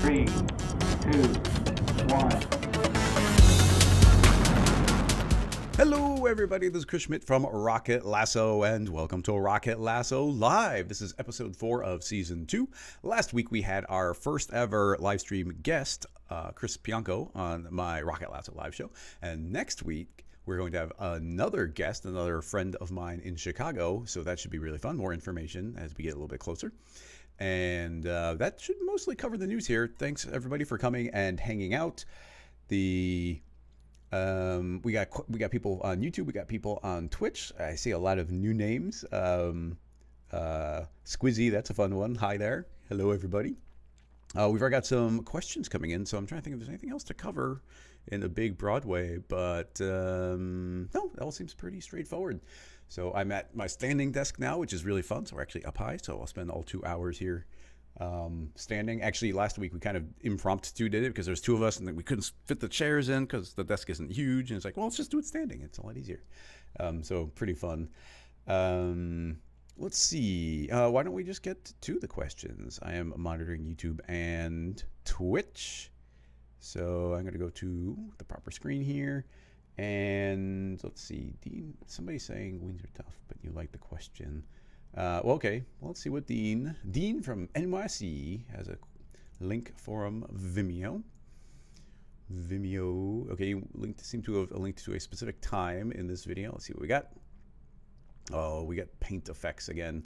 3, 2, 1. Hello everybody, this is Chris Schmidt from Rocket Lasso and welcome to Rocket Lasso Live. This is episode 4 of season 2. Last week we had our first ever live stream guest, Chris Pianco, on my Rocket Lasso live show. And next week we're going to have another guest, another friend of mine in Chicago. So that should be really fun. More information as we get a little bit closer. And that should mostly cover the news here. Thanks everybody for coming and hanging out. We got people on YouTube. We got people on Twitch. I see a lot of new names. Squizzy, that's a fun one. Hi there. Hello everybody. We've already got some questions coming in, so I'm trying to think if there's anything else to cover in a big broad way, but no, that all seems pretty straightforward. So I'm at my standing desk now, which is really fun. So we're actually up high, so I'll spend all 2 hours here standing. Actually, last week we kind of impromptu did it because there's 2 of us and then we couldn't fit the chairs in because the desk isn't huge. And it's like, well, let's just do it standing. It's a lot easier. So pretty fun. Let's see. Why don't we just get to the questions? I am monitoring YouTube and Twitch. So I'm going to go to the proper screen here. And let's see. Dean, somebody's saying wings are tough, but you like the question. Well, okay. Well, let's see what Dean from NYC has a link from Vimeo. Okay, you seem to have a link to a specific time in this video. Let's see what we got. Oh, we got paint effects again.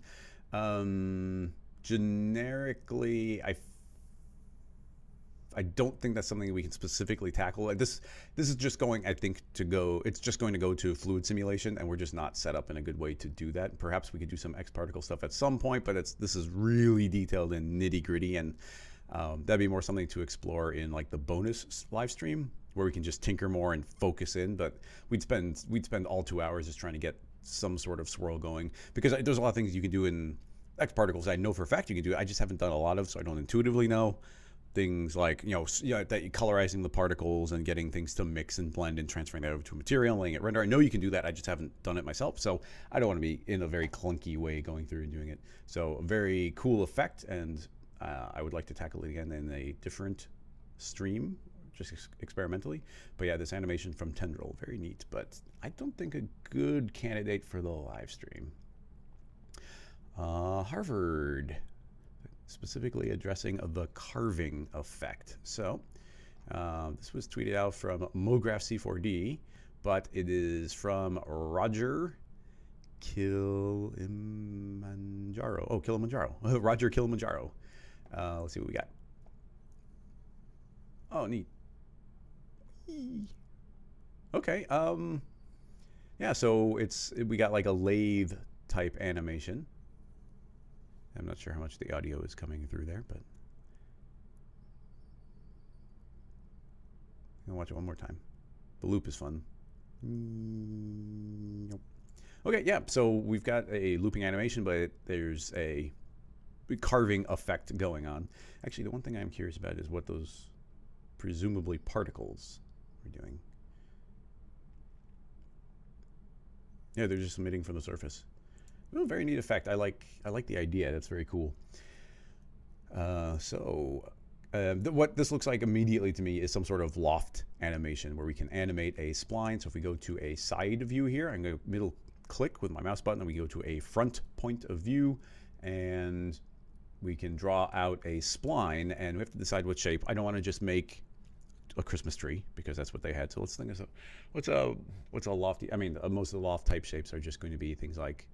Generically, I don't think that's something we can specifically tackle. This is just going, I think, it's just going to go to fluid simulation, and we're just not set up in a good way to do that. Perhaps we could do some X particle stuff at some point, but this is really detailed and nitty gritty, and that'd be more something to explore in like the bonus live stream where we can just tinker more and focus in. But we'd spend all 2 hours just trying to get some sort of swirl going, because there's a lot of things you can do in X particles. I know for a fact you can do it. I just haven't done a lot of, so I don't intuitively know. Things like, that colorizing the particles and getting things to mix and blend and transferring that over to a material and letting it render. I know you can do that. I just haven't done it myself. So I don't want to be in a very clunky way going through and doing it. So a very cool effect. And I would like to tackle it again in a different stream, just experimentally. But yeah, this animation from Tendril, very neat, but I don't think a good candidate for the live stream. Harvard, specifically addressing the carving effect. So this was tweeted out from MoGraph C4D, but it is from Roger Kilimanjaro. Oh, Kilimanjaro. Roger Kilimanjaro. Let's see what we got. Oh, neat. Okay. Yeah, so we got like a lathe type animation. I'm not sure how much the audio is coming through there, but I'm gonna watch it one more time. The loop is fun. Nope. Okay, yeah, so we've got a looping animation, but there's a carving effect going on. Actually, the one thing I'm curious about is what those presumably particles are doing. Yeah, they're just emitting from the surface. Oh, very neat effect. I like the idea. That's very cool. What this looks like immediately to me is some sort of loft animation where we can animate a spline. So if we go to a side view here, I'm going to middle click with my mouse button, and we go to a front point of view, and we can draw out a spline, and we have to decide what shape. I don't want to just make a Christmas tree because that's what they had. So let's think of what's a lofty. I mean, most of the loft type shapes are just going to be things like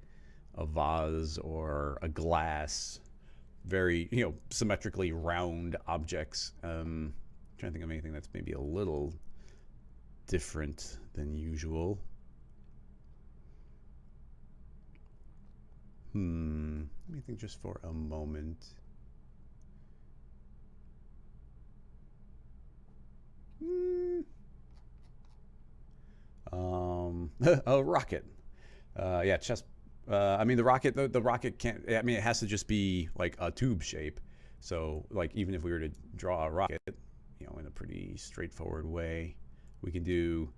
a vase or a glass, very symmetrically round objects. Trying to think of anything that's maybe a little different than usual. Let me think just for a moment. A rocket. Yeah, chest. I mean, the rocket can't. I mean, it has to just be like a tube shape. So, like, even if we were to draw a rocket, in a pretty straightforward way, we can do.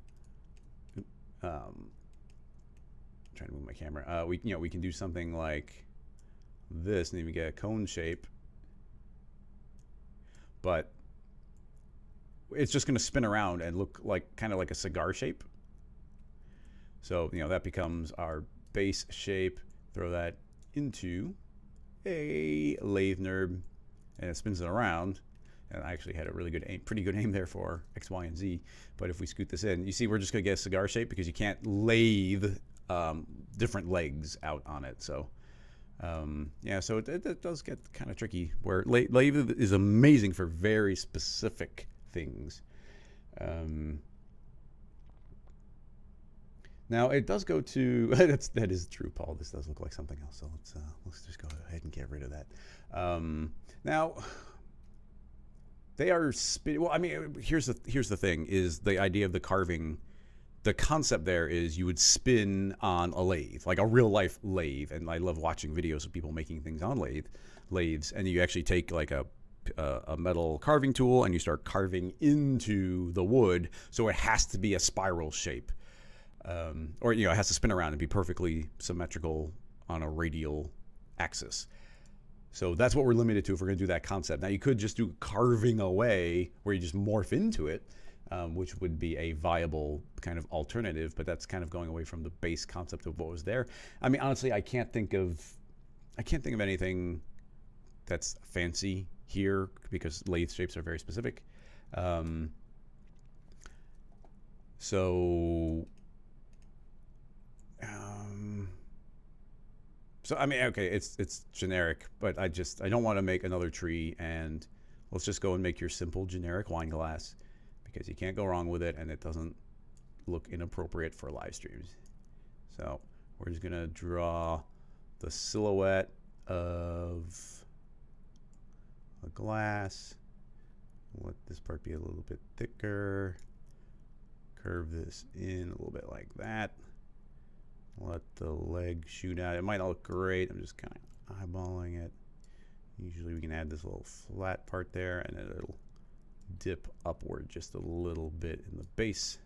Trying to move my camera. We can do something like this, and then we get a cone shape. but it's just going to spin around and look like kind of like a cigar shape. So, you know, that becomes our base shape. Throw that into a lathe NURB, and it spins it around. And I actually had a really good aim, pretty good aim there for X, Y, and Z. But if we scoot this in, you see we're just going to get a cigar shape because you can't lathe different legs out on it. So, yeah, so it does get kind of tricky. Where lathe is amazing for very specific things. Now it does go to that is true, Paul. This does look like something else. So let's just go ahead and get rid of that. Now. They are well, I mean, here's the thing: is the idea of the carving. The concept there is you would spin on a lathe, like a real life lathe, and I love watching videos of people making things on lathes, and you actually take like a metal carving tool and you start carving into the wood, so it has to be a spiral shape, or you know, it has to spin around and be perfectly symmetrical on a radial axis. So that's what we're limited to if we're going to do that concept. Now you could just do carving away where you just morph into it, which would be a viable kind of alternative, but that's kind of going away from the base concept of what was there. I mean, honestly, I can't think of anything that's fancy here because lathe shapes are very specific. So I mean, okay, it's generic, but I don't want to make another tree, and let's just go and make your simple generic wine glass because you can't go wrong with it, and it doesn't look inappropriate for live streams. So we're just gonna draw the silhouette of a glass. Let this part be a little bit thicker. Curve this in a little bit like that. Let the leg shoot out. It might not look great. I'm just kind of eyeballing it. Usually we can add this little flat part there, and it'll dip upward just a little bit in the base.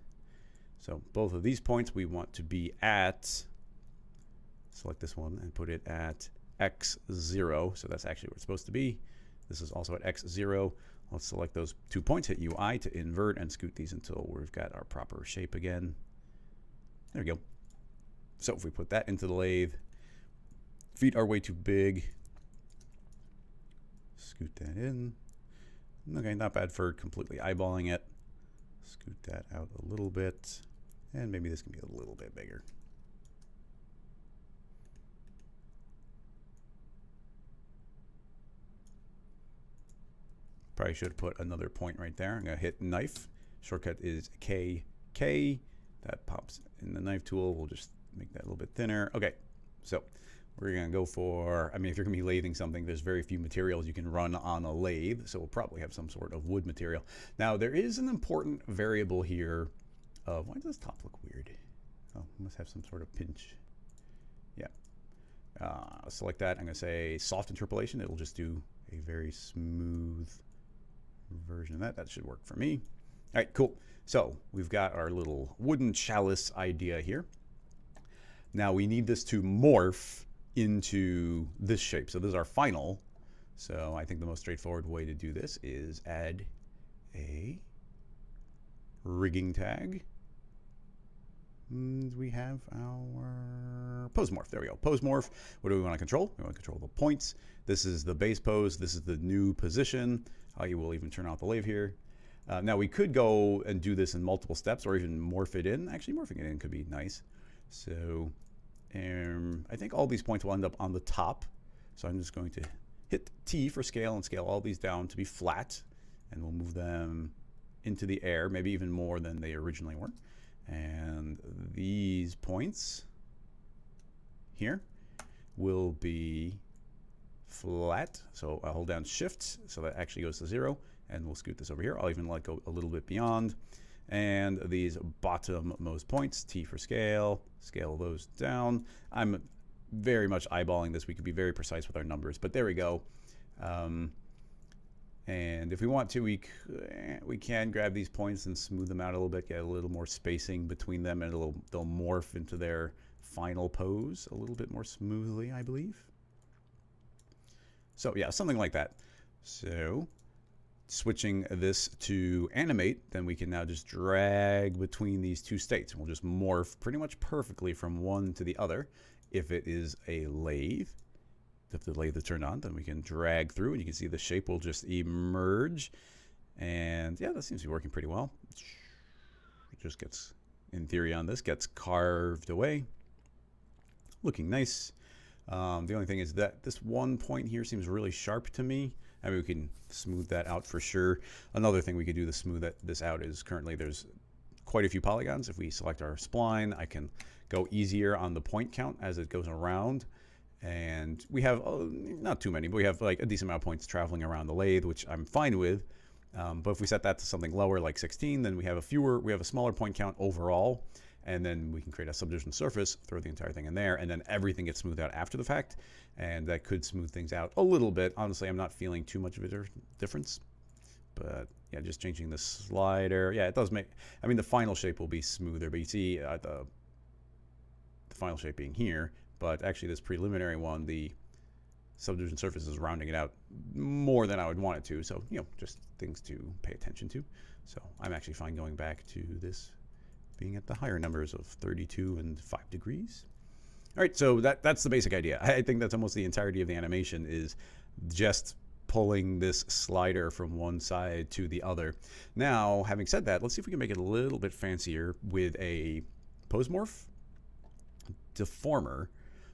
So both of these points we want to be at, select this one and put it at x0. So that's actually where it's supposed to be. This is also at x0. Let's select those 2 points, hit UI to invert, and scoot these until we've got our proper shape again. There we go. So if we put that into the lathe, feet are way too big. Scoot that in. Okay, not bad for completely eyeballing it. Scoot that out a little bit. And maybe this can be a little bit bigger. Probably should have put another point right there. I'm going to hit knife. Shortcut is KK. That pops in the knife tool. We'll just make that a little bit thinner. Okay, so we're going to go for, I mean, if you're going to be lathing something, there's very few materials you can run on a lathe, so we'll probably have some sort of wood material. Now, there is an important variable here of, why does this top look weird? Oh, it must have some sort of pinch. Yeah. Select that. I'm going to say soft interpolation. It'll just do a very smooth version of that. That should work for me. All right, cool. So we've got our little wooden chalice idea here. Now we need this to morph into this shape. So this is our final. So I think the most straightforward way to do this is add a rigging tag. And we have our pose morph. There we go. Pose morph. What do we want to control? We want to control the points. This is the base pose. This is the new position. You will even turn out the lathe here. Now we could go and do this in multiple steps or even morph it in. Actually, morphing it in could be nice. So I think all these points will end up on the top. So I'm just going to hit T for scale and scale all these down to be flat. And we'll move them into the air, maybe even more than they originally were. And these points here will be flat. So I'll hold down Shift so that actually goes to 0. And we'll scoot this over here. I'll even let go a little bit beyond. And these bottommost points, T for scale, scale those down. I'm very much eyeballing this. We could be very precise with our numbers, but there we go. And if we want to, we can grab these points and smooth them out a little bit, get a little more spacing between them, and they'll morph into their final pose a little bit more smoothly, I believe. So yeah, something like that. So switching this to animate, then we can now just drag between these two states. We'll just morph pretty much perfectly from one to the other. If it is a lathe, if the lathe is turned on, then we can drag through and you can see the shape will just emerge. And yeah, that seems to be working pretty well. It just gets, in theory on this, gets carved away. Looking nice. The only thing is that this one point here seems really sharp to me. I mean, we can smooth that out for sure. Another thing we could do to smooth this out is currently there's quite a few polygons. If we select our spline, I can go easier on the point count as it goes around. And we have, not too many, but we have like a decent amount of points traveling around the lathe, which I'm fine with. But if we set that to something lower, like 16, then we have a smaller point count overall. And then we can create a subdivision surface, throw the entire thing in there, and then everything gets smoothed out after the fact. And that could smooth things out a little bit. Honestly, I'm not feeling too much of a difference. But yeah, just changing the slider. Yeah, it does make, I mean, the final shape will be smoother, but you see the final shape being here. But actually this preliminary one, the subdivision surface is rounding it out more than I would want it to. So, you know, just things to pay attention to. So I'm actually fine going back to this being at the higher numbers of 32 and 5 degrees. All right, so that's the basic idea. I think that's almost the entirety of the animation is just pulling this slider from one side to the other. Now, having said that, let's see if we can make it a little bit fancier with a pose morph deformer.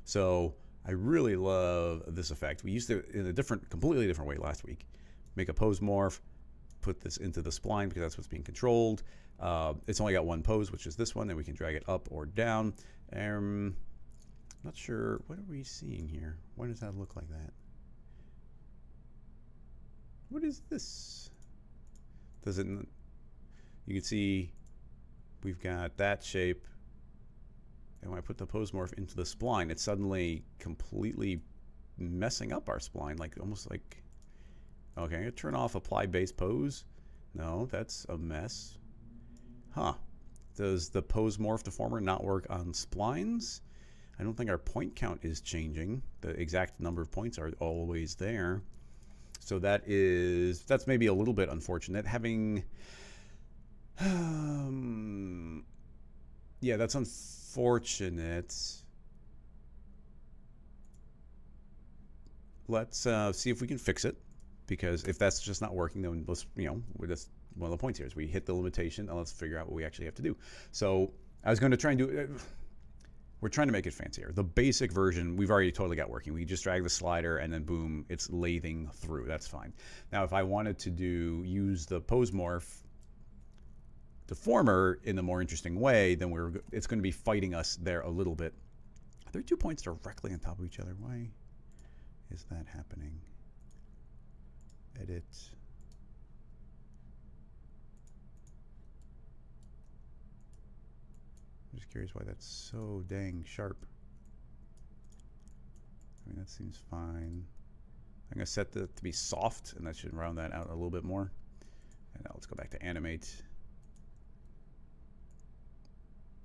So I really love this effect. We used it in a completely different way last week. Make a pose morph, put this into the spline because that's what's being controlled. It's only got one pose, which is this one, and we can drag it up or down. Not sure, what are we seeing here? Why does that look like that? What is this? Does it, you can see we've got that shape. And when I put the pose morph into the spline, it's suddenly completely messing up our spline, like almost like, okay, I'm gonna turn off apply base pose. No, that's a mess. Huh. Does the pose morph deformer not work on splines? I don't think our point count is changing. The exact number of points are always there. So that's maybe a little bit unfortunate. Having, yeah, that's unfortunate. Let's see if we can fix it, because if that's just not working, then let's, that's one of the points here is we hit the limitation and let's figure out what we actually have to do. So I was going to try and do, we're trying to make it fancier. The basic version we've already totally got working. We just drag the slider and then boom, it's lathing through. That's fine. Now if I wanted to use the pose morph deformer in a more interesting way, then it's going to be fighting us there a little bit. Are there 2 points directly on top of each other? Why is that happening? Edit. I'm just curious why that's so dang sharp. I mean, that seems fine. I'm going to set that to be soft, and that should round that out a little bit more. And now let's go back to animate.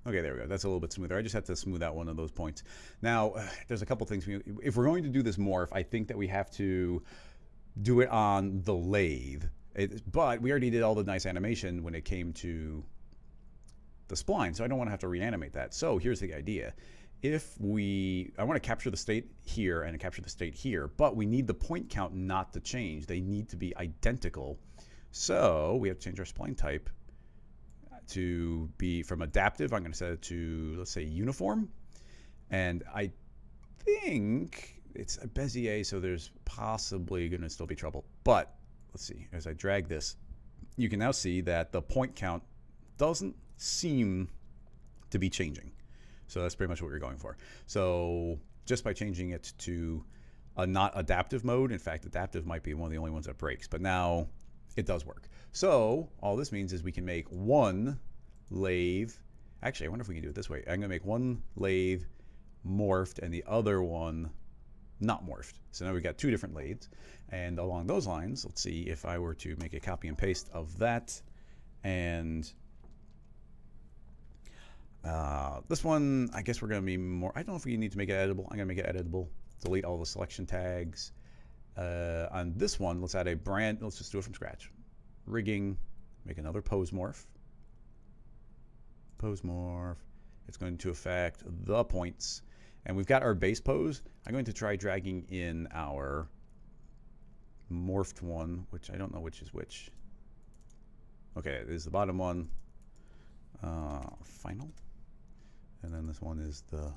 Okay, there we go. That's a little bit smoother. I just had to smooth out one of those points. Now, there's a couple things. If we're going to do this morph, I think that we have to do it on the lathe. But we already did all the nice animation when it came to the spline, so I don't want to have to reanimate that. So here's the idea. I want to capture the state here and capture the state here, but we need the point count not to change. They need to be identical. So we have to change our spline type to be from adaptive. I'm going to set it to, let's say, uniform. And I think it's a Bezier, so there's possibly going to still be trouble. But let's see, as I drag this, you can now see that the point count doesn't seem to be changing. So that's pretty much what we're going for. So just by changing it to a not adaptive mode, in fact, adaptive might be one of the only ones that breaks, but now it does work. So all this means is we can make one lathe. Actually, I wonder if we can do it this way. I'm going to make one lathe morphed and the other one not morphed. So now we've got 2 different lathes. And along those lines, let's see if I were to make a copy and paste of that. And this one, I guess we're going to be more, I don't know if we need to make it editable. I'm going to make it editable. Delete all the selection tags. On this one, let's add let's just do it from scratch. rigging, make another pose morph. Pose morph. It's going to affect the points. And we've got our base pose. I'm going to try dragging in our morphed one, which I don't know which is which. Okay, this is the bottom one. Final. And then this one is the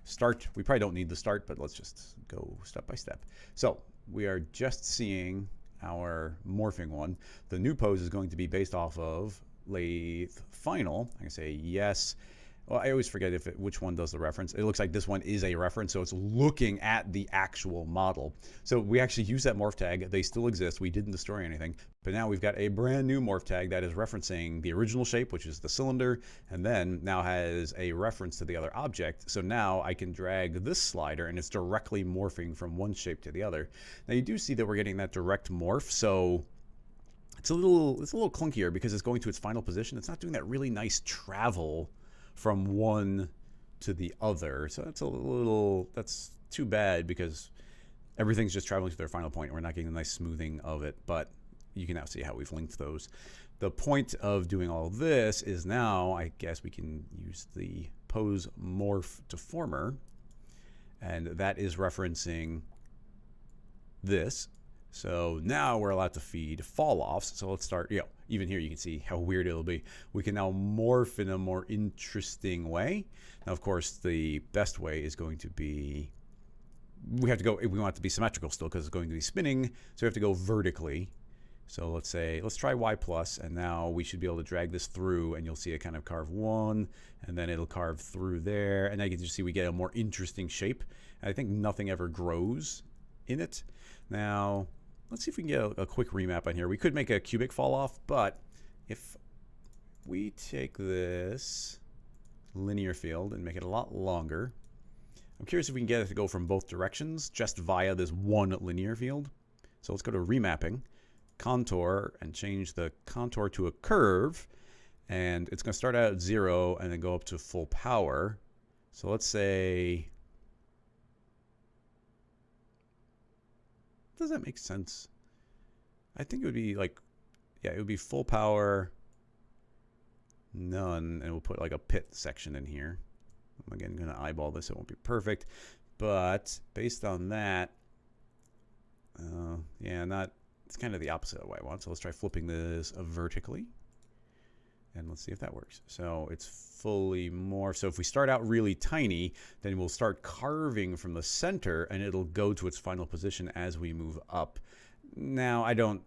start. We probably don't need the start, but let's just go step by step. So we are just seeing our morphing one. The new pose is going to be based off of Lathe final. I can say yes. Well, I always forget which one does the reference. It looks like this one is a reference, so it's looking at the actual model. So we actually use that morph tag. They still exist. We didn't destroy anything. But now we've got a brand new morph tag that is referencing the original shape, which is the cylinder, and then now has a reference to the other object. So now I can drag this slider, and it's directly morphing from one shape to the other. Now you do see that we're getting that direct morph, so it's a little clunkier because it's going to its final position. It's not doing that really nice travel from one to the other. So that's too bad because everything's just traveling to their final point. We're not getting a nice smoothing of it, but you can now see how we've linked those. The point of doing all this is now, I guess we can use the pose Morph Deformer, and that is referencing this. So now we're allowed to feed fall-offs. So let's start, even here you can see how weird it'll be. We can now morph in a more interesting way. Now, of course, the best way is going to be, we have to go, we want it to be symmetrical still because it's going to be spinning. So we have to go vertically. So let's try Y+, and now we should be able to drag this through, and you'll see it kind of carve one, and then it'll carve through there. And now you can just see we get a more interesting shape. And I think nothing ever grows in it. Now, let's see if we can get a quick remap on here. We could make a cubic fall off, but if we take this linear field and make it a lot longer, I'm curious if we can get it to go from both directions just via this one linear field. So let's go to remapping, contour, and change the contour to a curve. And it's going to start out at 0 and then go up to full power. So let's say, does that make sense? I think it would be like, it would be full power, none, and we'll put like a pit section in here. I'm again going to eyeball this. It won't be perfect, but based on that, it's kind of the opposite of what I want. So let's try flipping this vertically, and let's see if that works. So it's fully morphed. So if we start out really tiny, then we'll start carving from the center, and it'll go to its final position as we move up. Now, I don't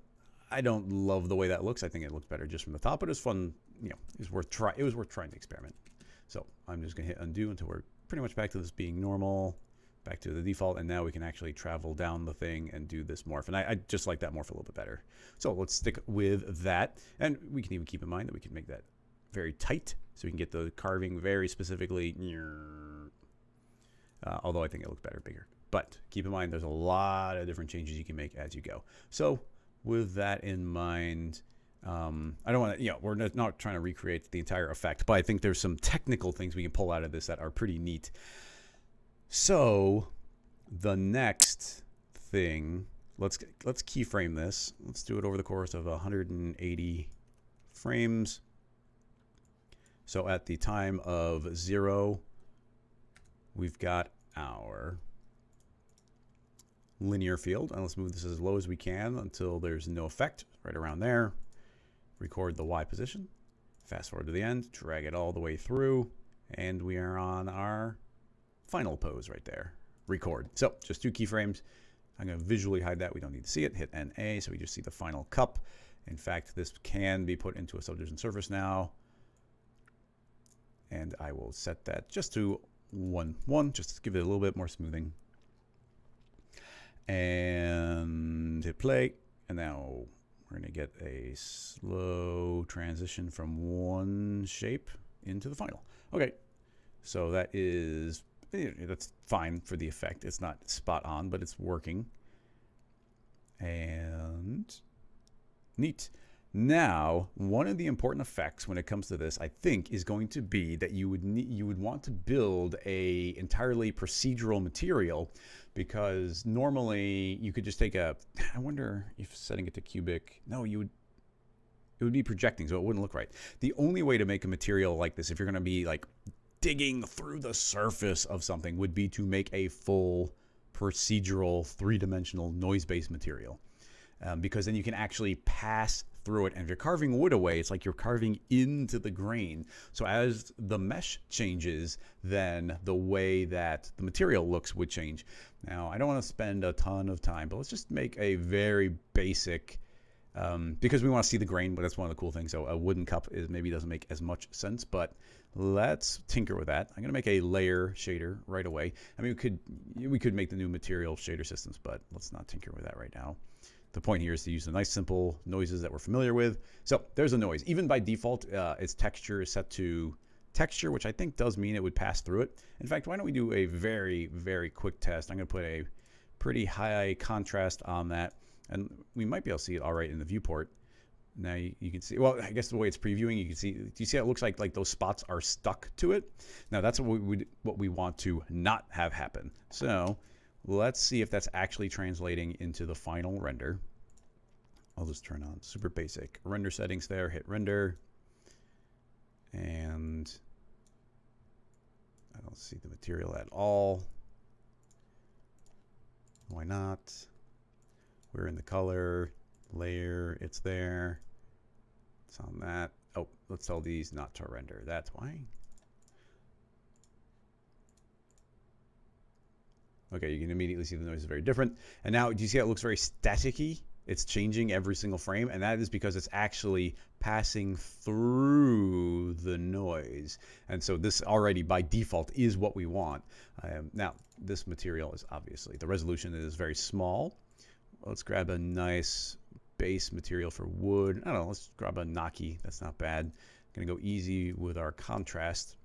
love the way that looks. I think it looks better just from the top, but it's fun. It was worth trying to experiment. So I'm just gonna hit undo until we're pretty much back to this being normal, back to the default, and now we can actually travel down the thing and do this morph. And I just like that morph a little bit better. So let's stick with that, and we can even keep in mind that we can make that very tight, so we can get the carving very specifically. Although I think it looks better bigger. But keep in mind, there's a lot of different changes you can make as you go. So with that in mind, I don't want to, we're not trying to recreate the entire effect, but I think there's some technical things we can pull out of this that are pretty neat. So the next thing, let's keyframe this. Let's do it over the course of 180 frames. So at the time of 0, we've got our linear field, and let's move this as low as we can until there's no effect, right around there. Record the Y position, fast forward to the end, drag it all the way through, and we are on our final pose right there. Record. So just 2 keyframes. I'm going to visually hide that. We don't need to see it. Hit NA, so we just see the final cup. In fact, this can be put into a subdivision surface now, and I will set that just to 1:1, just to give it a little bit more smoothing. And hit play, and now we're going to get a slow transition from one shape into the final. Okay, so that's fine for the effect. It's not spot on, but it's working. And neat. Now, one of the important effects when it comes to this, I think, is going to be that you would want to build a entirely procedural material, because normally you could just take I wonder if setting it to cubic, no, you would, it would be projecting, so it wouldn't look right. The only way to make a material like this, if you're going to be like digging through the surface of something, would be to make a full procedural 3-dimensional noise-based material. Because then you can actually pass through it. And if you're carving wood away, it's like you're carving into the grain. So as the mesh changes, then the way that the material looks would change. Now, I don't want to spend a ton of time, but let's just make a very basic, because we want to see the grain, but that's one of the cool things. So a wooden cup maybe doesn't make as much sense, but let's tinker with that. I'm going to make a layer shader right away. I mean, we could make the new material shader systems, but let's not tinker with that right now. The point here is to use the nice simple noises that we're familiar with. So there's a noise. Even by default, its texture is set to texture, which I think does mean it would pass through it. In fact, why don't we do a very, very quick test? I'm going to put a pretty high contrast on that, and we might be able to see it all right in the viewport. Now you can see, well, I guess the way it's previewing, you can see, do you see how it looks like those spots are stuck to it? Now that's what we want to not have happen. So let's see if that's actually translating into the final render. I'll just turn on super basic render settings there, hit render, and I don't see the material at all. Why not? We're in the color, layer, it's there. It's on that. Oh, let's tell these not to render. That's why. Okay, you can immediately see the noise is very different. And now, do you see how it looks very staticky? It's changing every single frame, and that is because it's actually passing through the noise. And so this already, by default, is what we want. Now, this material is obviously, the resolution is very small. Let's grab a nice base material for wood. I don't know, let's grab a Naki. That's not bad. Gonna go easy with our contrast.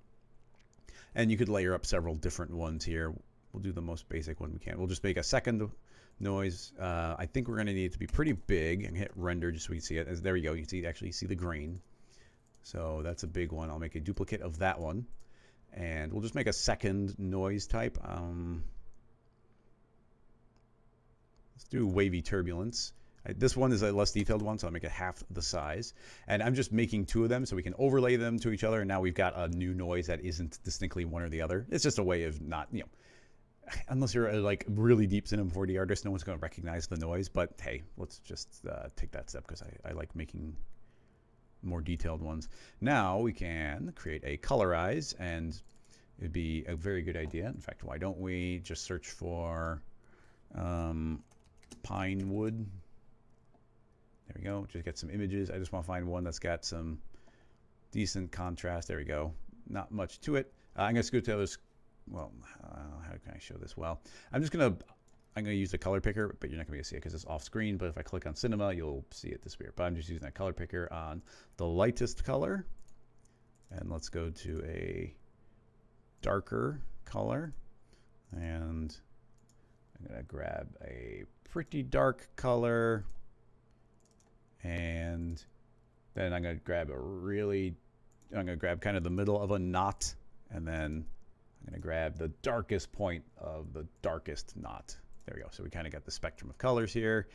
And you could layer up several different ones here. We'll do the most basic one we can. We'll just make a second noise. I think we're going to need it to be pretty big, and hit render just so we can see it. There we go. You can actually see the grain. So that's a big one. I'll make a duplicate of that one. And we'll just make a second noise type. Let's do wavy turbulence. This one is a less detailed one, so I'll make it half the size. And I'm just making 2 of them so we can overlay them to each other. And now we've got a new noise that isn't distinctly one or the other. It's just a way of not, you know, unless you're a like really deep Cinema 4D artist, no one's going to recognize the noise. But hey, let's just take that step because I like making more detailed ones. Now we can create a colorize, and it'd be a very good idea. In fact, why don't we just search for pine wood? There we go. Just get some images. I just want to find one that's got some decent contrast. There we go. Not much to it. I'm going to go to others. Well, how can I show this well? I'm going to use the color picker, but you're not going to be able to see it because it's off screen. But if I click on cinema, you'll see it disappear. But I'm just using that color picker on the lightest color. And let's go to a darker color. And I'm going to grab a pretty dark color. And then I'm going to grab I'm going to grab kind of the middle of a knot, and then I'm going to grab the darkest point of the darkest knot. There we go. So we kind of got the spectrum of colors here.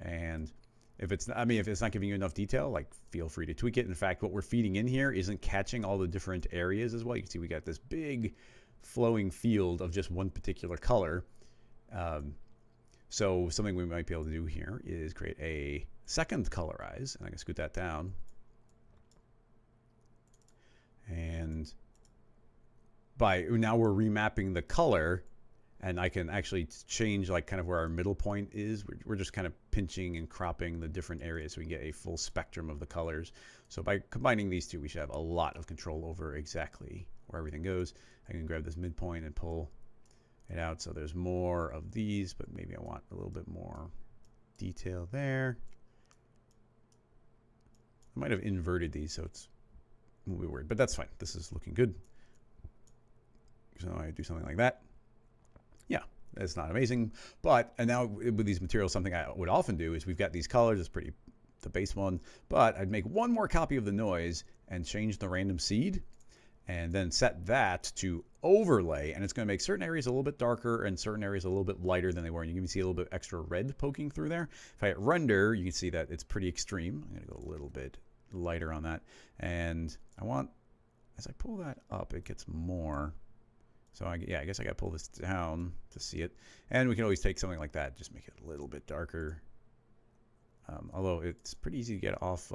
And if it's not giving you enough detail, like, feel free to tweak it. In fact, what we're feeding in here isn't catching all the different areas as well. You can see we got this big flowing field of just one particular color. So something we might be able to do here is create a second colorize, and I can scoot that down. And now we're remapping the color, and I can actually change like kind of where our middle point is. We're just kind of pinching and cropping the different areas so we can get a full spectrum of the colors. So by combining these two, we should have a lot of control over exactly where everything goes. I can grab this midpoint and pull it out so there's more of these, but maybe I want a little bit more detail there. I might have inverted these, so it's a little bit weird, but that's fine. This is looking good. So I do something like that. Yeah, it's not amazing, and now with these materials, something I would often do is we've got these colors. It's pretty, the base one, but I'd make one more copy of the noise and change the random seed, and then set that to overlay, and it's going to make certain areas a little bit darker and certain areas a little bit lighter than they were. And you can see a little bit extra red poking through there. If I hit render, you can see that it's pretty extreme. I'm going to go a little bit lighter on that. And I want, as I pull that up, it gets more. So I guess I got to pull this down to see it. And we can always take something like that, just make it a little bit darker. Although it's pretty easy to get off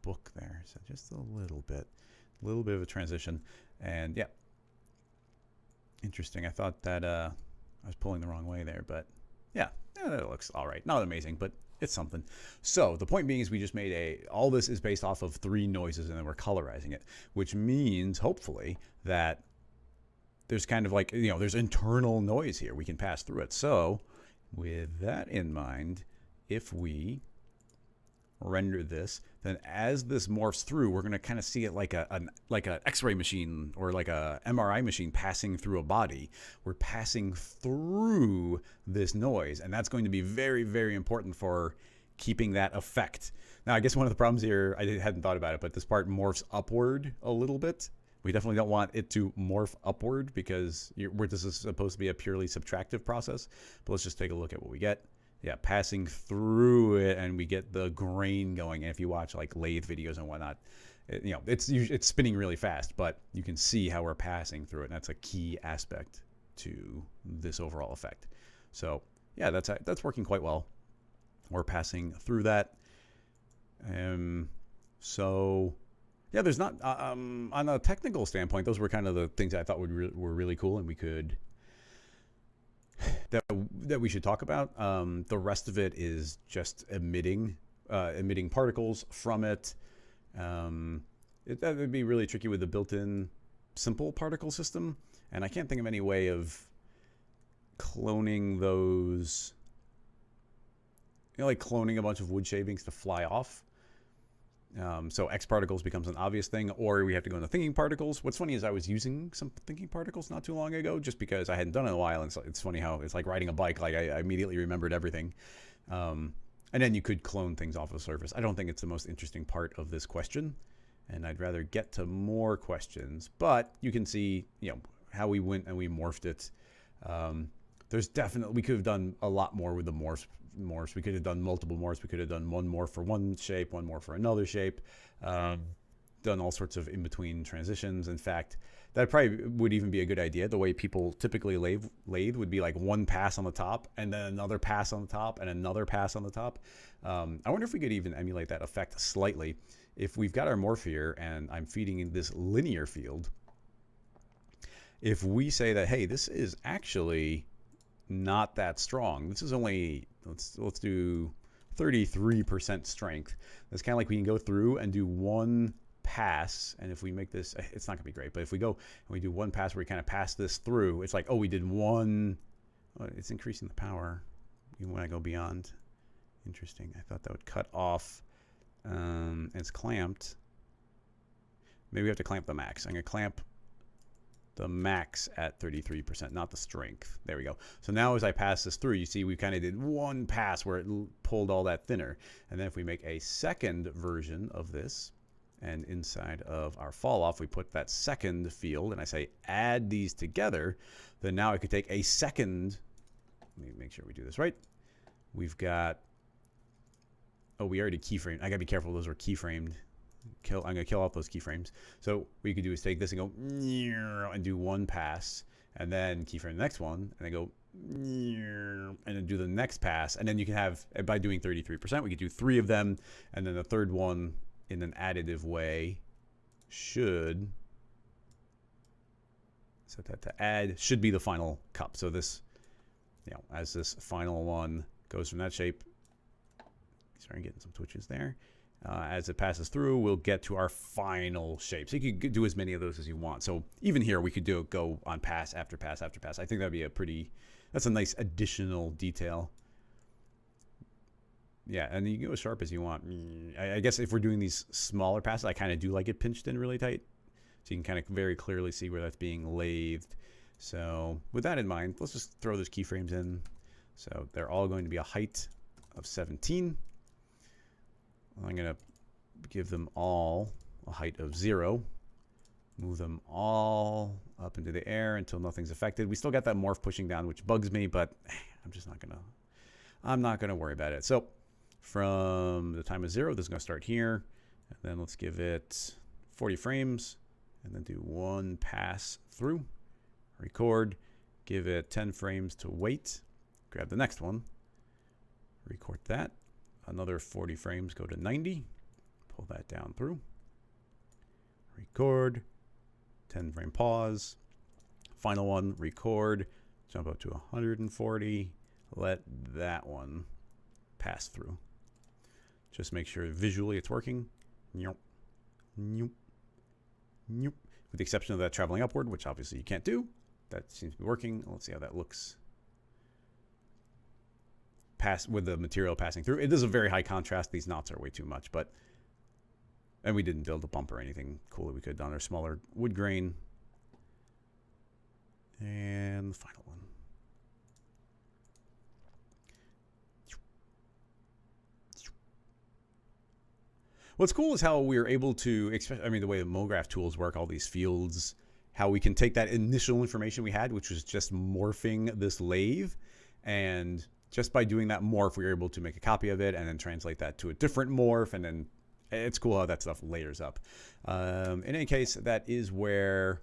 book there. So just a little bit of a transition. And yeah, interesting. I thought that I was pulling the wrong way there, but yeah, it looks all right. Not amazing, but it's something. So the point being is we just made all this is based off of 3 noises, and then we're colorizing it, which means hopefully that there's kind of like, there's internal noise here. We can pass through it. So with that in mind, if we render this, then as this morphs through, we're going to kind of see it like a X-ray machine or like a MRI machine passing through a body. We're passing through this noise, and that's going to be very, very important for keeping that effect. Now, I guess one of the problems here, I hadn't thought about it, but this part morphs upward a little bit. We definitely don't want it to morph upward because this is supposed to be a purely subtractive process. But let's just take a look at what we get. Yeah, passing through it, and we get the grain going. And if you watch like lathe videos and whatnot, it's spinning really fast, but you can see how we're passing through it, and that's a key aspect to this overall effect. So yeah, that's working quite well. We're passing through that. So yeah, there's not on a technical standpoint, those were kind of the things I thought were really cool, and we could. That we should talk about. The rest of it is just emitting particles from it. That would be really tricky with the built-in simple particle system, and I can't think of any way of cloning those. Like cloning a bunch of wood shavings to fly off. So X particles becomes an obvious thing, or we have to go into thinking particles. What's funny is I was using some thinking particles not too long ago, just because I hadn't done it in a while. And it's funny how it's like riding a bike. Like I immediately remembered everything. And then you could clone things off of the surface. I don't think it's the most interesting part of this question, and I'd rather get to more questions. But you can see, how we went and we morphed it. There's definitely, we could have done a lot more with the morphs. We could have done multiple morphs. We could have done one morph for one shape, one morph for another shape, done all sorts of in-between transitions. In fact, that probably would even be a good idea. The way people typically lathe would be like one pass on the top, and then another pass on the top, and another pass on the top. I wonder if we could even emulate that effect slightly. If we've got our morph here, and I'm feeding in this linear field, if we say that, hey, this is actually not that strong. This is only, let's do 33% strength. That's kind of like we can go through and do one pass, and if we make this, it's not gonna be great, but if we go and we do one pass where we kind of pass this through, it's like, oh, we did one, it's increasing the power even when I go beyond. Interesting. I thought that would cut off. It's clamped. Maybe we have to clamp the max. I'm gonna clamp the max at 33%, not the strength. There we go. So now as I pass this through, you see we kind of did one pass where it pulled all that thinner. And then if we make a second version of this, and inside of our fall off, we put that second field, and I say add these together, then now I could take a second, let me make sure we do this right. We've got, oh, we already keyframed. I gotta be careful, those are keyframed. I'm going to kill off those keyframes. So what you could do is take this and go and do one pass, and then keyframe the next one, and then go and then do the next pass. And then you can have, by doing 33%, we could do 3 of them, and then the third one in an additive way should set that to add, should be the final cup. So this, as this final one goes from that shape, sorry, getting some twitches there. As it passes through, we'll get to our final shape. So you could do as many of those as you want. So even here, we could go on pass after pass after pass. I think that'd be that's a nice additional detail. Yeah, and you can go as sharp as you want. I guess if we're doing these smaller passes, I kind of do like it pinched in really tight. So you can kind of very clearly see where that's being lathed. So with that in mind, let's just throw those keyframes in. So they're all going to be a height of 17. I'm going to give them all a height of 0. Move them all up into the air until nothing's affected. We still got that morph pushing down, which bugs me, but I'm not going to worry about it. So from the time of 0, this is going to start here. And then let's give it 40 frames and then do one pass through. Record, give it 10 frames to wait. Grab the next one, record that. Another 40 frames, go to 90. Pull that down through. Record, 10 frame pause. Final one, record, jump up to 140. Let that one pass through. Just make sure visually it's working. With the exception of that traveling upward, which obviously you can't do. That seems to be working. Let's see how that looks. Pass with the material passing through. It is a very high contrast. These knots are way too much, and we didn't build a bump or anything cool that we could have done, or smaller wood grain. And the final one. What's cool is how we're able to, I mean, the way the MoGraph tools work, all these fields, how we can take that initial information we had, which was just morphing this lathe, and just by doing that morph, we were able to make a copy of it and then translate that to a different morph, and then it's cool how that stuff layers up. In any case, that is where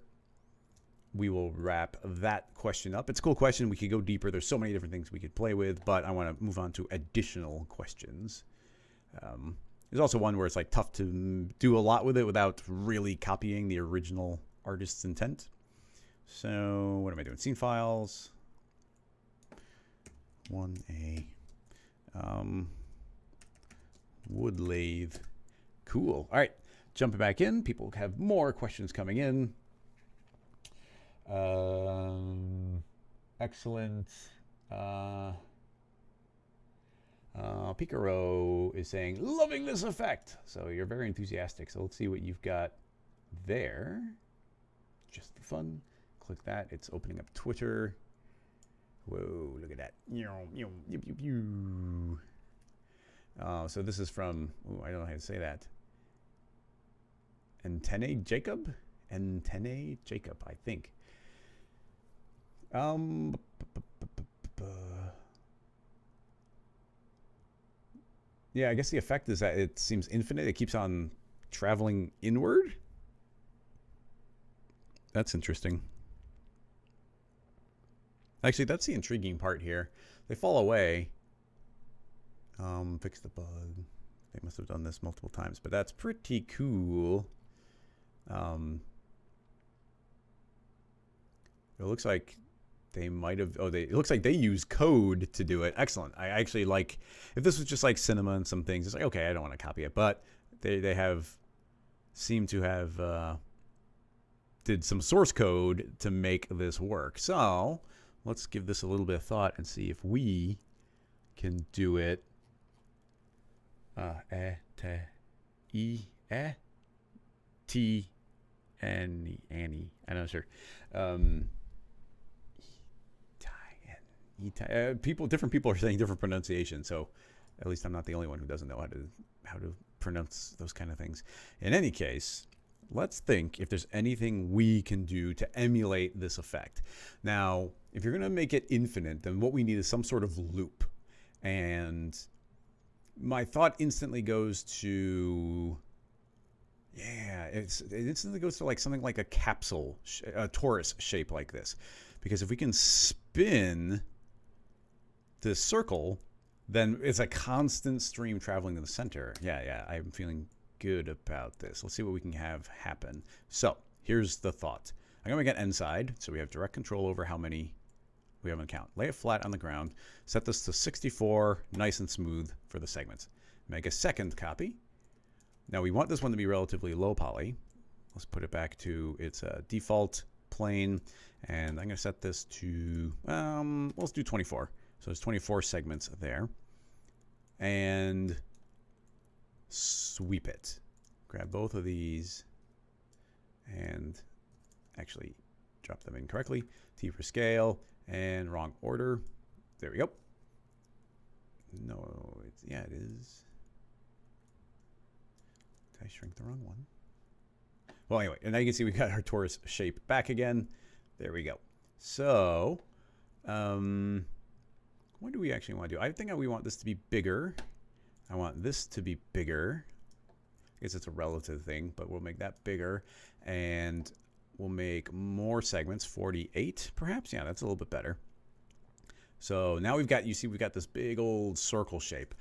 we will wrap that question up. It's a cool question. We could go deeper. There's so many different things we could play with, but I want to move on to additional questions. There's also one where it's like tough to do a lot with it without really copying the original artist's intent. So what am I doing? Scene files. 1A. Wood lathe. Cool. All right. Jumping back in. People have more questions coming in. Excellent. Picaro is saying, loving this effect. So you're very enthusiastic. So let's see what you've got there. Just for fun. Click that. It's opening up Twitter. Whoa, look at that. So this is from, I don't know how to say that. Antenne Jacob? Antenne Jacob, I think. Yeah, I guess the effect is that it seems infinite. It keeps on traveling inward. That's interesting. Actually, that's the intriguing part here. They fall away. Fix the bug. They must have done this multiple times, but that's pretty cool. It looks like they might have, it looks like they use code to do it. Excellent. I actually like, if this was just like cinema and some things, it's like, okay, I don't want to copy it, but they have, seem to have did some source code to make this work. So let's give this a little bit of thought and see if we can do it. Annie. I'm not sure. Different people are saying different pronunciations, so at least I'm not the only one who doesn't know how to pronounce those kind of things. In any case, let's think if there's anything we can do to emulate this effect. Now, if you're going to make it infinite, then what we need is some sort of loop. And my thought instantly goes to, it instantly goes to like something like a capsule, a torus shape like this. Because if we can spin this circle, then it's a constant stream traveling to the center. Yeah, I'm feeling good about this. Let's see what we can have happen. So here's the thought. I'm going to make an end side, so we have direct control over how many we have on count. Lay it flat on the ground. Set this to 64, nice and smooth for the segments. Make a second copy. Now we want this one to be relatively low poly. Let's put it back to its default plane, and I'm going to set this to, let's do 24. So there's 24 segments there. And sweep it. Grab both of these and actually drop them in correctly. T for scale and wrong order. There we go. No, it is. Did I shrink the wrong one? Well, anyway, and now you can see we've got our torus shape back again. There we go. So, what do we actually want to do? I think we want this to be bigger. I want this to be bigger. I guess it's a relative thing, but we'll make that bigger. And we'll make more segments, 48 perhaps. Yeah, that's a little bit better. So now we've got, you see, we've got this big old circle shape.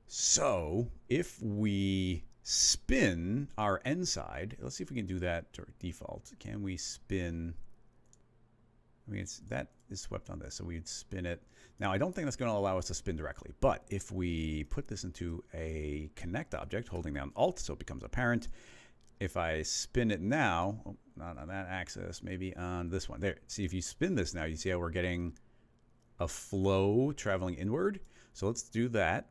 So if we spin our end side, let's see if we can do that to default. Can we spin? I mean, that is swept on this, so we'd spin it. Now, I don't think that's going to allow us to spin directly, but if we put this into a connect object, holding down Alt so it becomes apparent, if I spin it now, oh, not on that axis, maybe on this one. There. See, if you spin this now, you see how we're getting a flow traveling inward. So let's do that.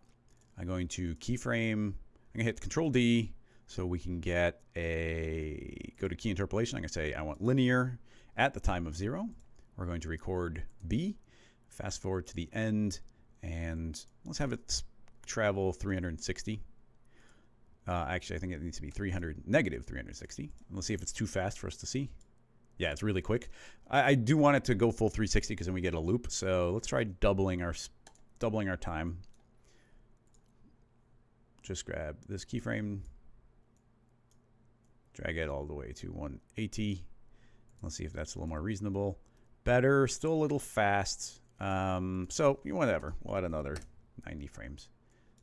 I'm going to keyframe. I'm going to hit Control D so we can get a, go to key interpolation. I'm going to say I want linear at the time of 0. We're going to record B, fast forward to the end, and let's have it travel 360. Actually, I think it needs to be negative 360. Let's see if it's too fast for us to see. Yeah, it's really quick. I do want it to go full 360 because then we get a loop. So let's try doubling our time. Just grab this keyframe, drag it all the way to 180. Let's see if that's a little more reasonable. Better, still a little fast. So whatever, we'll add another 90 frames.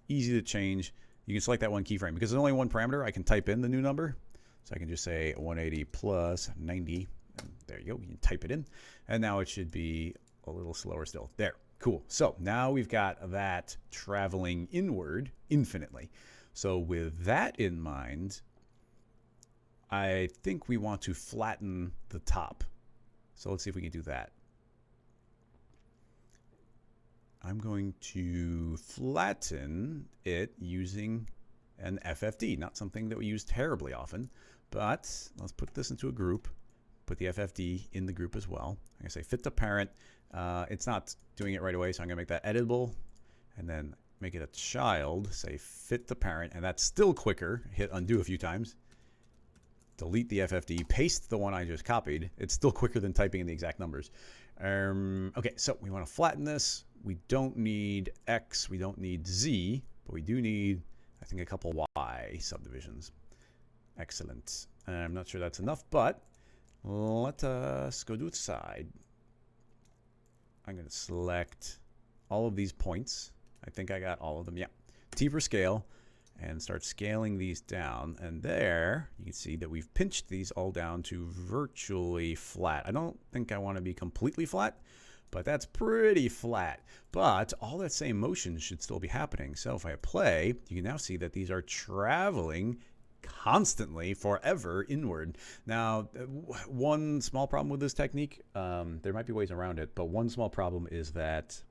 Easy to change. You can select that one keyframe because there's only one parameter. I can type in the new number. So I can just say 180 plus 90. And there you go. You can type it in. And now it should be a little slower still. There. Cool. So now we've got that traveling inward infinitely. So with that in mind, I think we want to flatten the top. So let's see if we can do that. I'm going to flatten it using an FFD, not something that we use terribly often, but let's put this into a group, put the FFD in the group as well. I'm going to say fit to parent. It's not doing it right away, so I'm going to make that editable and then make it a child, say fit to parent, and that's still quicker. Hit undo a few times. Delete the FFD, paste the one I just copied. It's still quicker than typing in the exact numbers. Okay, so we want to flatten this. We don't need X, we don't need Z, but we do need, I think, a couple Y subdivisions. Excellent. I'm not sure that's enough, but let us go do it side. I'm going to select all of these points. I think I got all of them. Yeah. T per scale. And start scaling these down. And there, you can see that we've pinched these all down to virtually flat. I don't think I want to be completely flat, but that's pretty flat. But all that same motion should still be happening. So if I play, you can now see that these are traveling constantly, forever inward. Now, one small problem with this technique, there might be ways around it, but one small problem is that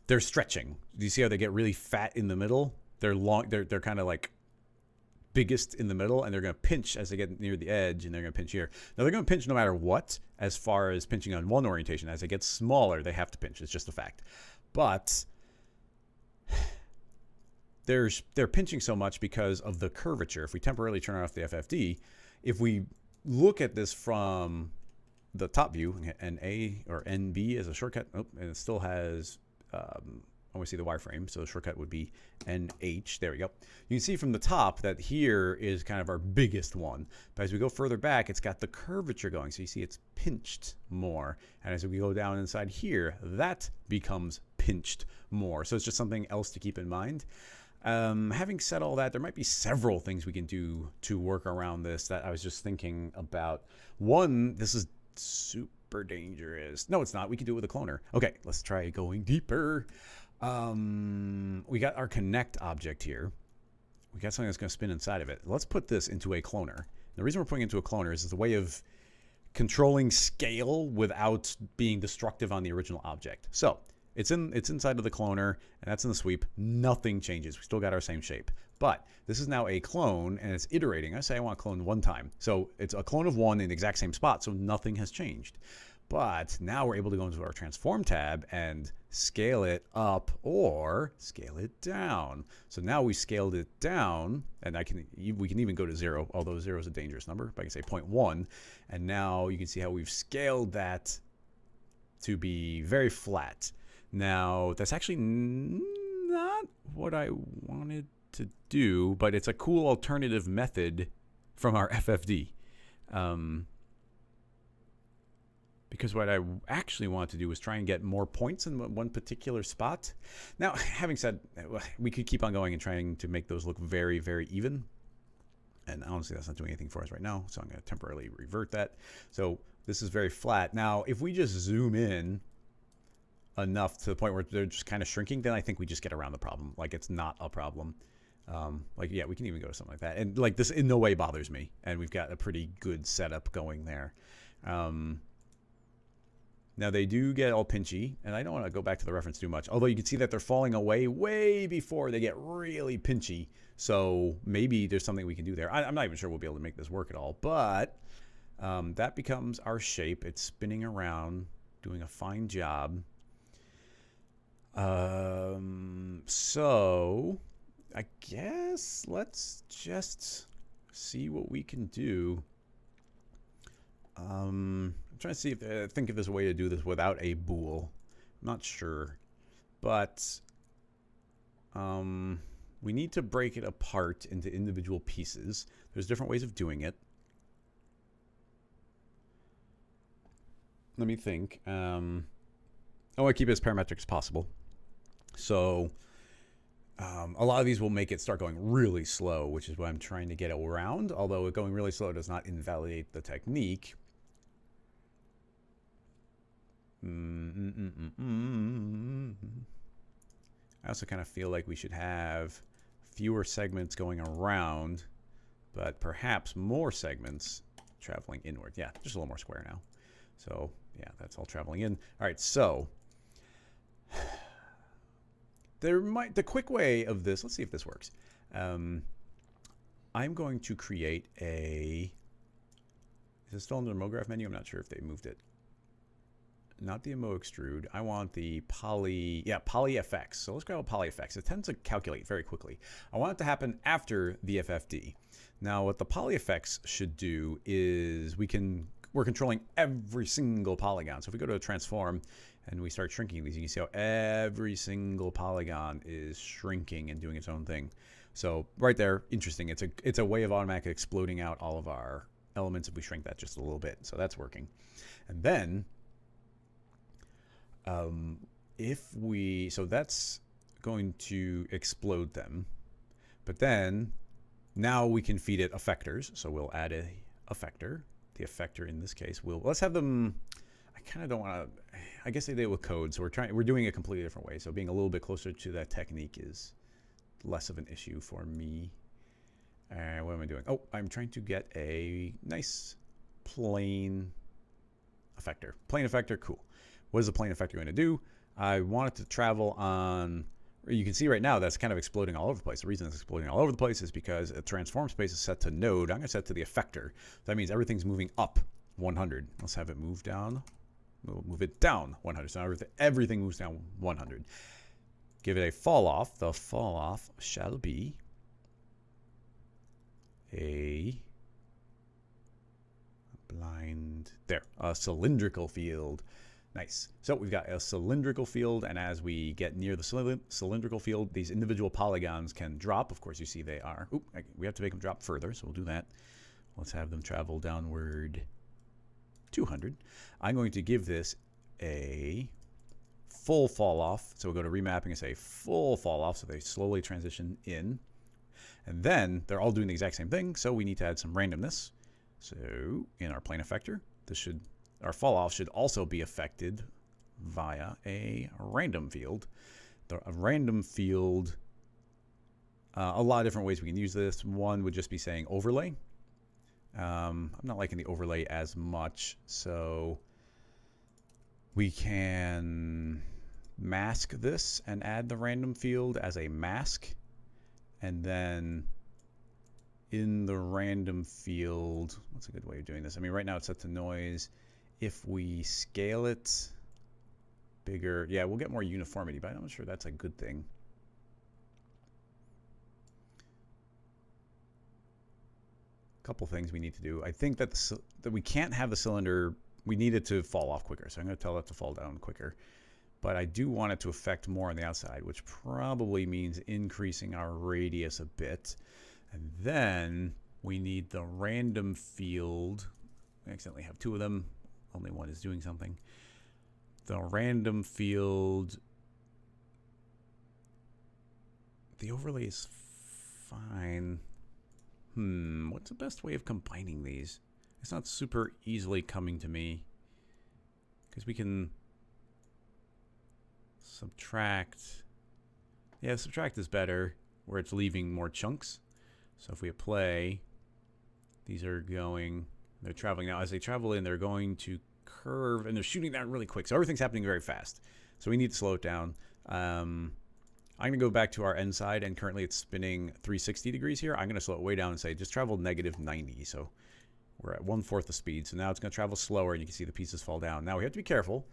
they're stretching. Do you see how they get really fat in the middle? They're long. They're kind of like biggest in the middle, and they're going to pinch as they get near the edge, and they're going to pinch here. Now they're going to pinch no matter what, as far as pinching on one orientation. As they get smaller, they have to pinch. It's just a fact. But they're pinching so much because of the curvature. If we temporarily turn off the FFD, if we look at this from the top view, NA or NB as a shortcut, and it still has. I want to see the wireframe, so the shortcut would be NH. There we go. You can see from the top that here is kind of our biggest one. But as we go further back, it's got the curvature going. So you see it's pinched more. And as we go down inside here, that becomes pinched more. So it's just something else to keep in mind. Having said all that, there might be several things we can do to work around this that I was just thinking about. One, this is super dangerous. No, it's not. We can do it with a cloner. Okay, let's try going deeper. We got our connect object here. We got something that's going to spin inside of it. Let's put this into a cloner. The reason we're putting it into a cloner is it's a way of controlling scale without being destructive on the original object. So it's inside of the cloner, and that's in the sweep. Nothing changes. We still got our same shape. But this is now a clone, and it's iterating. I say I want to clone one time. So it's a clone of one in the exact same spot, so nothing has changed. But now we're able to go into our transform tab and scale it up or scale it down. So now we scaled it down, and we can even go to 0, although 0 is a dangerous number. But I can say 0.1, and now you can see how we've scaled that to be very flat. Now, that's actually not not what I wanted to do, but it's a cool alternative method from our FFD. Because what I actually want to do is try and get more points in one particular spot. Now, having said, we could keep on going and trying to make those look very, very even. And honestly, that's not doing anything for us right now. So I'm going to temporarily revert that. So this is very flat. Now, if we just zoom in enough to the point where they're just kind of shrinking, then I think we just get around the problem. Like, it's not a problem. Like, yeah, we can even go to something like that. And like, this in no way bothers me. And we've got a pretty good setup going there. Now, they do get all pinchy, and I don't want to go back to the reference too much, although you can see that they're falling away way before they get really pinchy. So maybe there's something we can do there. I'm not even sure we'll be able to make this work at all, but that becomes our shape. It's spinning around, doing a fine job. So I guess let's just see what we can do. I'm trying to see if think if there's a way to do this without a bool. I'm not sure, but we need to break it apart into individual pieces. There's different ways of doing it. Let me think. I want to keep it as parametric as possible. So a lot of these will make it start going really slow, which is what I'm trying to get around. Although going really slow does not invalidate the technique. I also kind of feel like we should have fewer segments going around, but perhaps more segments traveling inward. Yeah, just a little more square now. So yeah, that's all traveling in. All right, so the quick way of this, let's see if this works. I'm going to create is it still in the MoGraph menu? I'm not sure if they moved it. Not the Mo extrude. I want the poly FX. So let's grab a poly FX. It tends to calculate very quickly. I want it to happen after the FFD. Now, what the poly FX should do is we're controlling every single polygon. So if we go to a transform and we start shrinking these, you can see how every single polygon is shrinking and doing its own thing. So right there, interesting. It's a way of automatically exploding out all of our elements if we shrink that just a little bit. So that's working. And then so that's going to explode them, but then now we can feed it effectors. So we'll add a effector. The effector in this case let's have them. I kind of don't want to. I guess they did it with code, so we're doing it a completely different way. So being a little bit closer to that technique is less of an issue for me. What am I doing? Oh, I'm trying to get a nice plane effector. Plane effector, cool. What is the plane effector going to do? I want it to travel on, you can see right now that's kind of exploding all over the place. The reason it's exploding all over the place is because a transform space is set to node. I'm going to set it to the effector. That means everything's moving up 100. Let's have it move down. We'll move it down 100. So now everything moves down 100. Give it a fall off. The fall off shall be a cylindrical field. Nice. So we've got a cylindrical field, and as we get near the cylindrical field, these individual polygons can drop. Of course, you see they are. We have to make them drop further, so we'll do that. Let's have them travel downward 200. I'm going to give this a full fall off. So we'll go to remapping and say full fall off, so they slowly transition in. And then they're all doing the exact same thing, so we need to add some randomness. So in our plane effector, our fall off should also be affected via a random field. A random field, a lot of different ways we can use this. One would just be saying overlay. I'm not liking the overlay as much, so we can mask this and add the random field as a mask. And then in the random field, what's a good way of doing this? I mean, right now it's set to noise. If we scale it bigger, yeah, we'll get more uniformity, but I'm not sure that's a good thing. A couple things we need to do. I think that we can't have the cylinder. We need it to fall off quicker, so I'm going to tell it to fall down quicker. but I do want it to affect more on the outside, which probably means increasing our radius a bit. And then we need the random field. I accidentally have two of them. Only one is doing something. The random field. The overlay is fine. What's the best way of combining these? It's not super easily coming to me. Because we can subtract. Yeah, subtract is better, where it's leaving more chunks. So if we play, these are going, they're traveling now. As they travel in, they're going to curve, and they're shooting down really quick. So everything's happening very fast. So we need to slow it down. I'm going to go back to our end side, and currently it's spinning 360 degrees here. I'm going to slow it way down and say just travel negative 90. So we're at 1/4 the speed. So now it's going to travel slower, and you can see the pieces fall down. Now we have to be careful.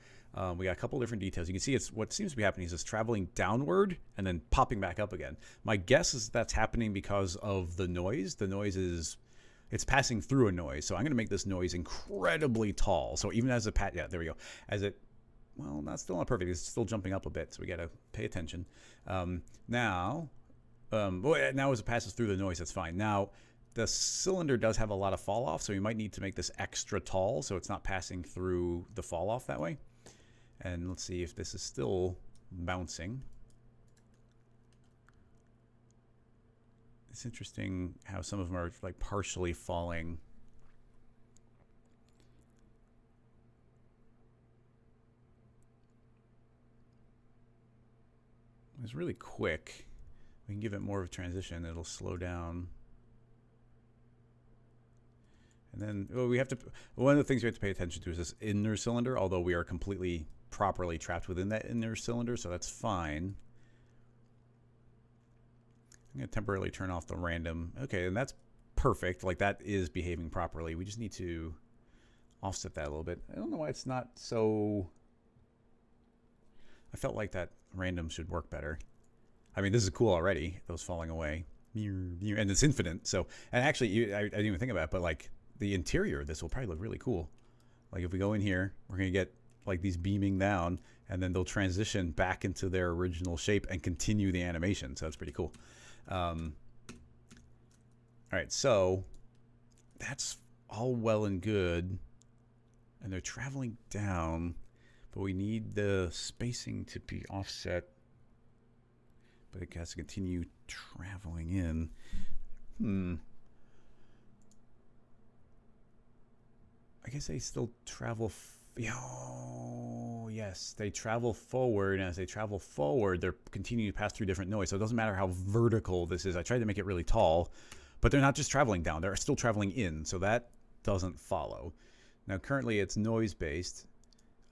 We got a couple different details. You can see it's what seems to be happening is it's traveling downward and then popping back up again. My guess is that's happening because of the noise. The noise is, it's passing through a noise. So I'm going to make this noise incredibly tall. So even as yeah, there we go. As it, well, that's still not perfect. It's still jumping up a bit. So we got to pay attention. Now as it passes through the noise, that's fine. Now, the cylinder does have a lot of fall off, so you might need to make this extra tall so it's not passing through the fall off that way. And let's see if this is still bouncing. It's interesting how some of them are like partially falling. It's really quick. We can give it more of a transition. It'll slow down. And then we have to, one of the things we have to pay attention to is this inner cylinder, although we are completely properly trapped within that inner cylinder, so that's fine. I'm going to temporarily turn off the random. Okay, and that's perfect. Like, that is behaving properly. We just need to offset that a little bit. I don't know why it's not so... I felt like that random should work better. I mean, this is cool already, those falling away. And it's infinite, so... And actually, I didn't even think about it, but, like, the interior of this will probably look really cool. Like, if we go in here, we're going to get, like, these beaming down, and then they'll transition back into their original shape and continue the animation, so that's pretty cool. All right, so that's all well and good, and they're traveling down, but we need the spacing to be offset, but it has to continue traveling in. I guess they still travel. Yes, they travel forward, and as they travel forward, they're continuing to pass through different noise. So it doesn't matter how vertical this is. I tried to make it really tall, but they're not just traveling down. They're still traveling in, so that doesn't follow. Now, currently, it's noise-based,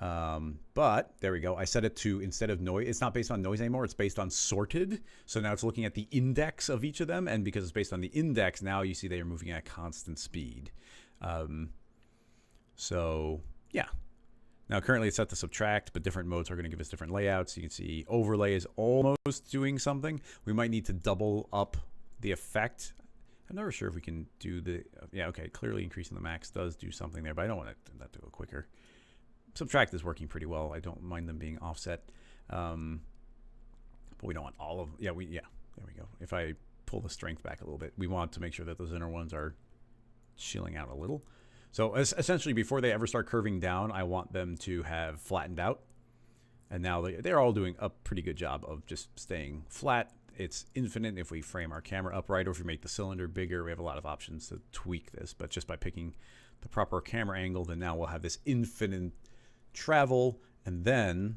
but there we go. I set it to, instead of noise, it's not based on noise anymore. It's based on sorted. So now it's looking at the index of each of them, and because it's based on the index, now you see they are moving at constant speed. So, yeah. Now, currently it's set to subtract, but different modes are going to give us different layouts. You can see overlay is almost doing something. We might need to double up the effect. I'm never sure if we can do the... Yeah, okay, clearly increasing the max does do something there, but I don't want that to go quicker. Subtract is working pretty well. I don't mind them being offset. But we don't want all of... Yeah, there we go. If I pull the strength back a little bit, we want to make sure that those inner ones are chilling out a little. So essentially, before they ever start curving down, I want them to have flattened out. And now they're all doing a pretty good job of just staying flat. It's infinite if we frame our camera upright, or if we make the cylinder bigger. We have a lot of options to tweak this. But just by picking the proper camera angle, then now we'll have this infinite travel. And then,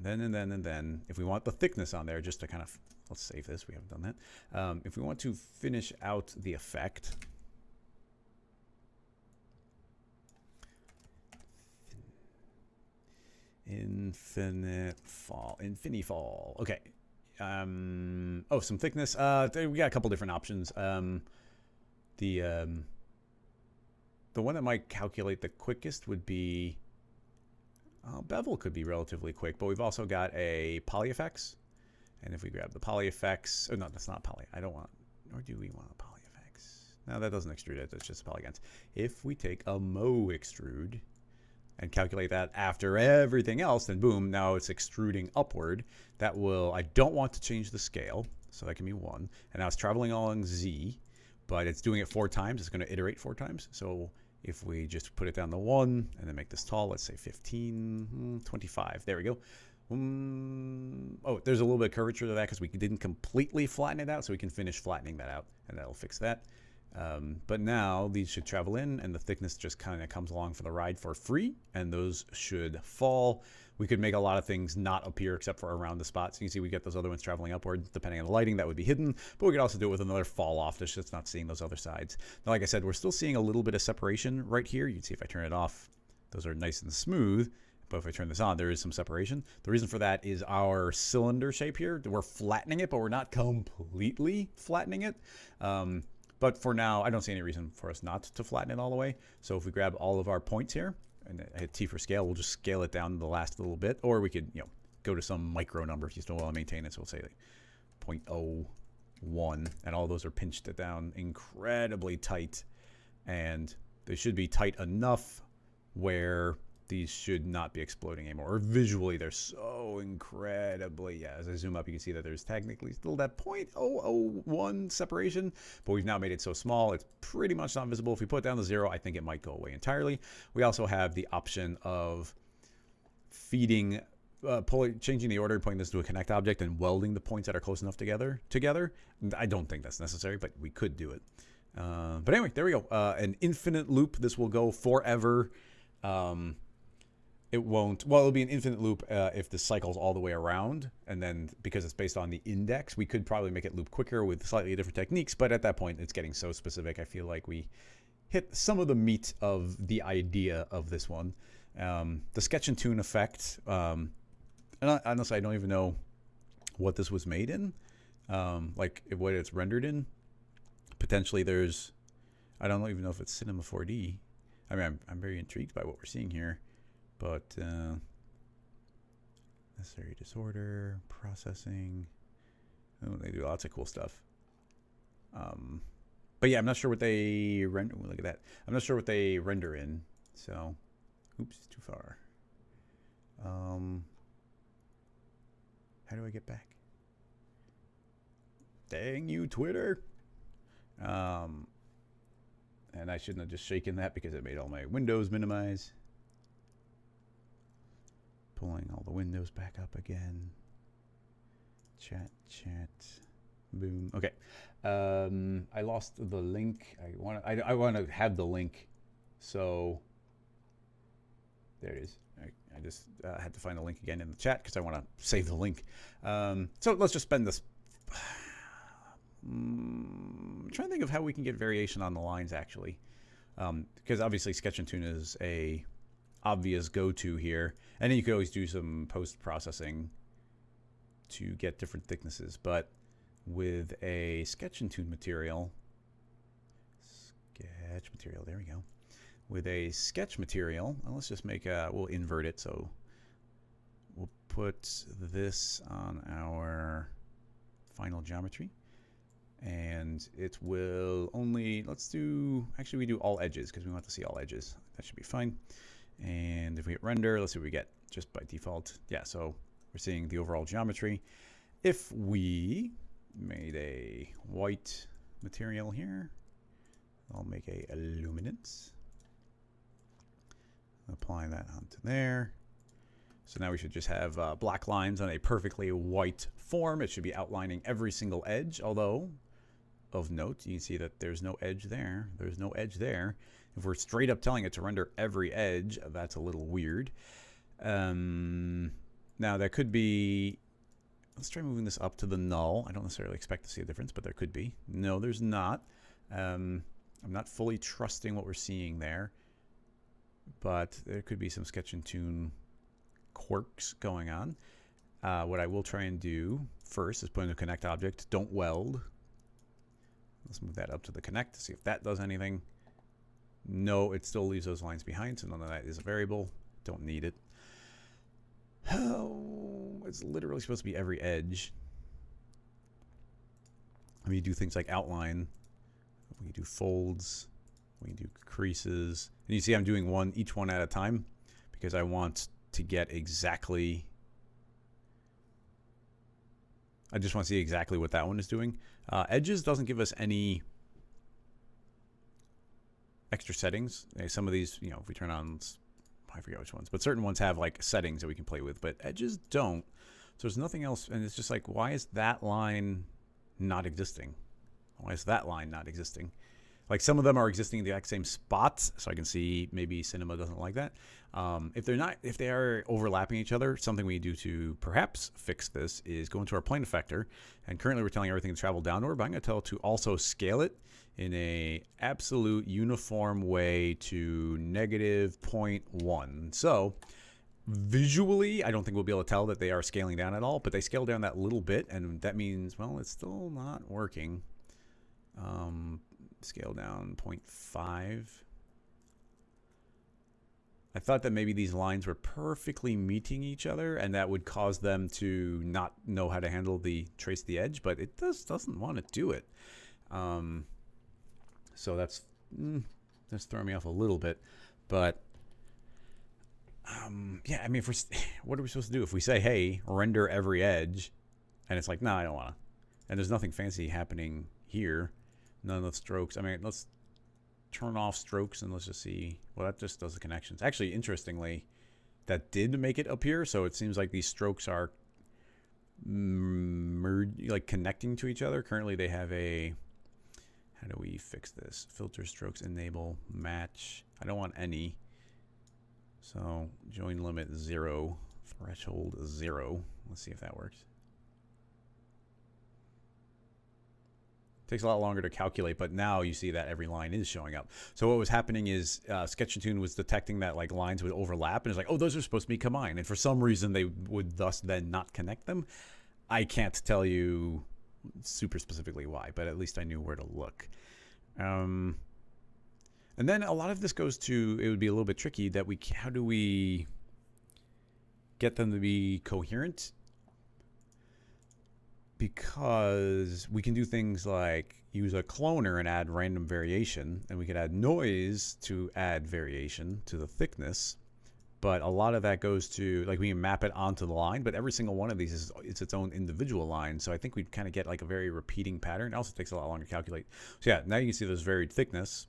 if we want the thickness on there, just to kind of, let's save this. We haven't done that. If we want to finish out the effect... Infini-fall. Okay. Some thickness. We got a couple different options. The one that might calculate the quickest would be... bevel could be relatively quick, but we've also got a poly effects. And if we grab the poly effects... Oh, no, that's not poly. I don't want... Or do we want a poly effects? No, that doesn't extrude it. That's just polygons. If we take a Mo extrude... and calculate that after everything else, then boom, now it's extruding upward. That will, I don't want to change the scale, so that can be 1. And now it's traveling along Z, but it's doing it 4 times. It's going to iterate 4 times. So if we just put it down to 1 and then make this tall, let's say 15, 25. There we go. Oh, there's a little bit of curvature to that because we didn't completely flatten it out, so we can finish flattening that out, and that'll fix that. But now these should travel in, and the thickness just kind of comes along for the ride for free, and those should fall. We could make a lot of things not appear except for around the spot. So you can see we get those other ones traveling upward. Depending on the lighting, that would be hidden, but we could also do it with another fall off that's just not seeing those other sides. Now, like I said, we're still seeing a little bit of separation right here. You can see if I turn it off, those are nice and smooth. But if I turn this on, there is some separation. The reason for that is our cylinder shape here. We're flattening it, but we're not completely flattening it. But for now, I don't see any reason for us not to flatten it all the way. So if we grab all of our points here and hit T for scale, we'll just scale it down to the last little bit. Or we could, go to some micro number if you still want to maintain it. So we'll say like 0.01, and all those are pinched down incredibly tight. And they should be tight enough where these should not be exploding anymore. Or visually, they're so incredibly, as I zoom up, you can see that there's technically still that 0.001 separation, but we've now made it so small, it's pretty much not visible. If we put it down to 0, I think it might go away entirely. We also have the option of feeding, changing the order, putting this to a connect object, and welding the points that are close enough together. I don't think that's necessary, but we could do it. But anyway, there we go. An infinite loop. This will go forever. It won't, well, it'll be an infinite loop if this cycles all the way around, and then because it's based on the index, we could probably make it loop quicker with slightly different techniques, but at that point, it's getting so specific, I feel like we hit some of the meat of the idea of this one. The sketch and tune effect, and honestly, I don't even know what this was made in, like what it's rendered in. Potentially there's, I don't even know if it's Cinema 4D. I mean, I'm very intrigued by what we're seeing here. But necessary disorder, processing. Oh, they do lots of cool stuff. But yeah, I'm not sure what they render. Look at that. I'm not sure what they render in. So, oops, too far. How do I get back? Dang you, Twitter. And I shouldn't have just shaken that because it made all my windows minimize. Pulling all the windows back up again. Chat. Boom. Okay. I lost the link. I want to have the link. So there it is. I just had to find the link again in the chat because I want to save the link. So let's just spend this. I'm trying to think of how we can get variation on the lines actually, because obviously sketch and tune is a obvious go-to here, and then you could always do some post-processing to get different thicknesses. But with a sketch and tune material, there we go. With a sketch material, let's just make we'll invert it. So we'll put this on our final geometry. And it will only, actually we do all edges because we want to see all edges. That should be fine. And if we hit render, let's see what we get just by default. Yeah, so we're seeing the overall geometry. If we made a white material here, I'll make a luminance. Apply that onto there. So now we should just have black lines on a perfectly white form. It should be outlining every single edge, although of note, you can see that there's no edge there. There's no edge there. If we're straight up telling it to render every edge, that's a little weird. Now that could be, let's try moving this up to the null. I don't necessarily expect to see a difference, but there could be. No, there's not. I'm not fully trusting what we're seeing there, but there could be some sketch and tune quirks going on. What I will try and do first is put in a connect object. Don't weld. Let's move that up to the connect to see if that does anything. No, it still leaves those lines behind, so none of that is a variable. Don't need it. Oh, it's literally supposed to be every edge. We do things like outline. We do folds. We do creases. And you see I'm doing each one at a time because I want to get exactly, I just want to see exactly what that one is doing. Edges doesn't give us any extra settings. Some of these, you know, if we turn on, I forget which ones, but certain ones have like settings that we can play with, but edges don't. So there's nothing else, and it's just like, why is that line not existing? Why is that line not existing? Like some of them are existing in the exact same spots, so I can see maybe Cinema doesn't like that. If they're not, if they are overlapping each other, something we do to perhaps fix this is go into our plane effector, and currently we're telling everything to travel downward, but I'm going to tell it to also scale it in a absolute uniform way to -0.1. So visually, I don't think we'll be able to tell that they are scaling down at all, but they scale down that little bit, and that means, well, it's still not working. Scale down 0.5. I thought that maybe these lines were perfectly meeting each other, and that would cause them to not know how to handle the trace the edge, but it doesn't want to do it. So that's throwing me off a little bit, but yeah, I mean, what are we supposed to do if we say, hey, render every edge, and it's like, no, I don't want to, and there's nothing fancy happening here. None of the strokes. I mean, let's turn off strokes and let's just see. Well, that just does the connections. Actually, interestingly, that did make it appear. So it seems like these strokes are like connecting to each other. Currently, they have a, how do we fix this? Filter strokes, enable, match. I don't want any. So join limit 0, threshold 0. Let's see if that works. Takes a lot longer to calculate, but now you see that every line is showing up. So what was happening is Sketch and Tune was detecting that like lines would overlap, and it's like, oh, those are supposed to be combined, and for some reason they would thus then not connect them. I can't tell you super specifically why, but at least I knew where to look. And then a lot of this goes to, it would be a little bit tricky that how do we get them to be coherent? Because we can do things like use a cloner and add random variation, and we could add noise to add variation to the thickness, but a lot of that goes to, like, we can map it onto the line, but every single one of these is its own individual line, so I think we'd kind of get like a very repeating pattern. It also takes a lot longer to calculate. So yeah, now you can see there's varied thickness,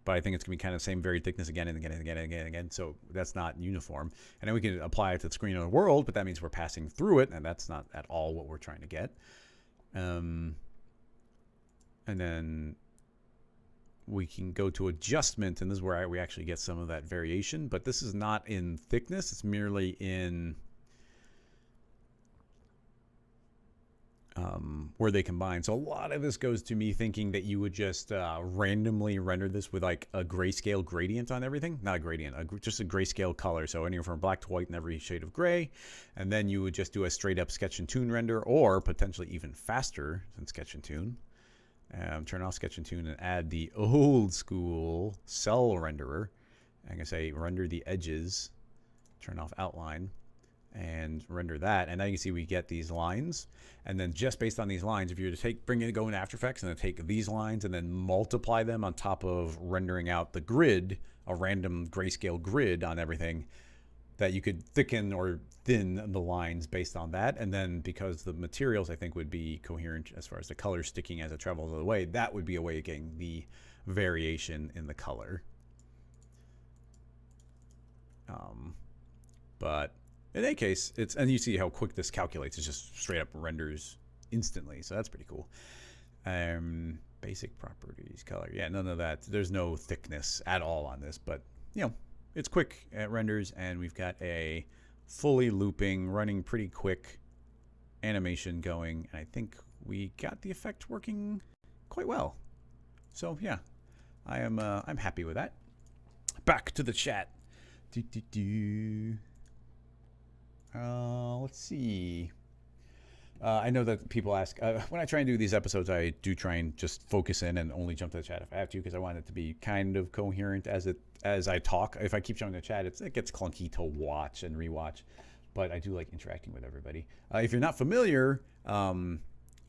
but I think it's going to be kind of the same varied thickness again and again and again and again and again, so that's not uniform. And then we can apply it to the screen of the world, but that means we're passing through it, and that's not at all what we're trying to get. And then we can go to adjustment, and this is where we actually get some of that variation, but this is not in thickness, it's merely in where they combine. So a lot of this goes to me thinking that you would just randomly render this with like a grayscale gradient on everything. Not a gradient, just a grayscale color. So anywhere from black to white in every shade of gray. And then you would just do a straight up Sketch and Tune render, or potentially even faster than Sketch and Tune. Turn off Sketch and Tune and add the old school cell renderer. I'm going to say render the edges, turn off outline, and render that, and now you can see we get these lines, and then just based on these lines, if you were to go into After Effects and then take these lines and then multiply them on top of rendering out the grid, a random grayscale grid on everything, that you could thicken or thin the lines based on that, and then because the materials I think would be coherent as far as the color sticking as it travels all the way, that would be a way of getting the variation in the color. But in any case, and you see how quick this calculates. It just straight up renders instantly. So that's pretty cool. Basic properties, color. Yeah, none of that. There's no thickness at all on this, but you know, it's quick. It renders, and we've got a fully looping, running pretty quick animation going. And I think we got the effect working quite well. So yeah, I'm happy with that. Back to the chat. Let's see. I know that people ask, when I try and do these episodes, I do try and just focus in and only jump to the chat if I have to, because I want it to be kind of coherent as I talk. If I keep jumping to the chat, it gets clunky to watch and rewatch, but I do like interacting with everybody. If you're not familiar,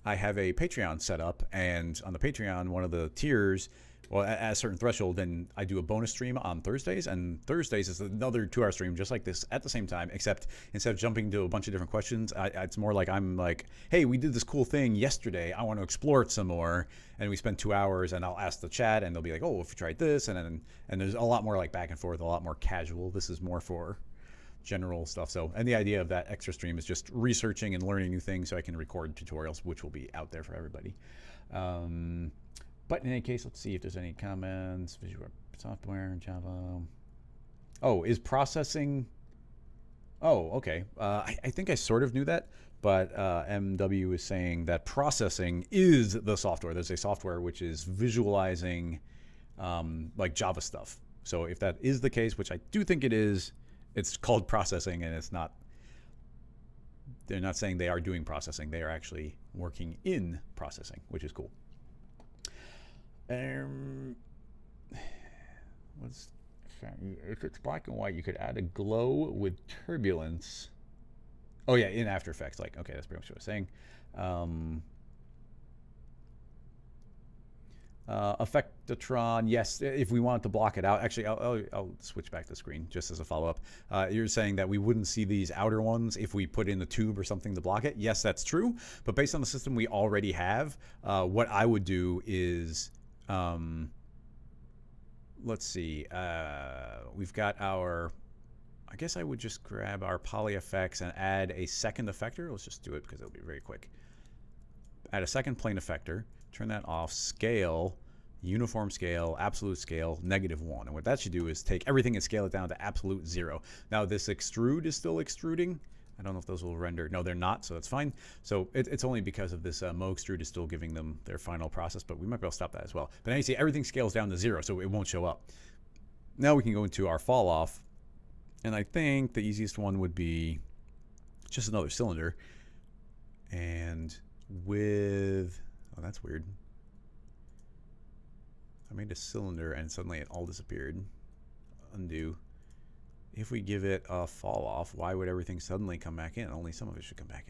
I have a Patreon set up, and on the Patreon, one of the tiers, well, at a certain threshold, then I do a bonus stream on Thursdays, and Thursdays is another 2-hour stream just like this at the same time, except instead of jumping to a bunch of different questions, it's more like I'm like, hey, we did this cool thing yesterday, I want to explore it some more, and we spend 2 hours, and I'll ask the chat, and they'll be like, oh, if you tried this, and there's a lot more like back and forth, a lot more casual. This is more for general stuff. So, and the idea of that extra stream is just researching and learning new things so I can record tutorials, which will be out there for everybody. But in any case, let's see if there's any comments. Visual software, Java. Oh, is processing? Oh, okay. I think I sort of knew that, but MW is saying that processing is the software. There's a software which is visualizing like Java stuff. So if that is the case, which I do think it is, it's called processing, and it's not. They're not saying they are doing processing. They are actually working in processing, which is cool. If it's black and white, you could add a glow with turbulence. Oh yeah, in After Effects. Like, okay, that's pretty much what I was saying. Effectatron, yes, if we want to block it out. Actually, I'll switch back the screen just as a follow-up. You're saying that we wouldn't see these outer ones if we put in a tube or something to block it. Yes, that's true. But based on the system we already have, what I would do is, let's see, we've got our, I guess I would just grab our poly effects and add a second effector. Let's just do it because it'll be very quick. Add a second plane effector. Turn that off, scale, uniform scale, absolute scale, -1. And what that should do is take everything and scale it down to absolute 0. Now this extrude is still extruding. I don't know if those will render. No, they're not, so that's fine. So it's only because of this Mo extrude is still giving them their final process, but we might be able to stop that as well. But now you see everything scales down to 0, so it won't show up. Now we can go into our fall off, and I think the easiest one would be just another cylinder. And with... Oh, that's weird. I made a cylinder and suddenly it all disappeared. Undo. If we give it a fall off, why would everything suddenly come back in? Only some of it should come back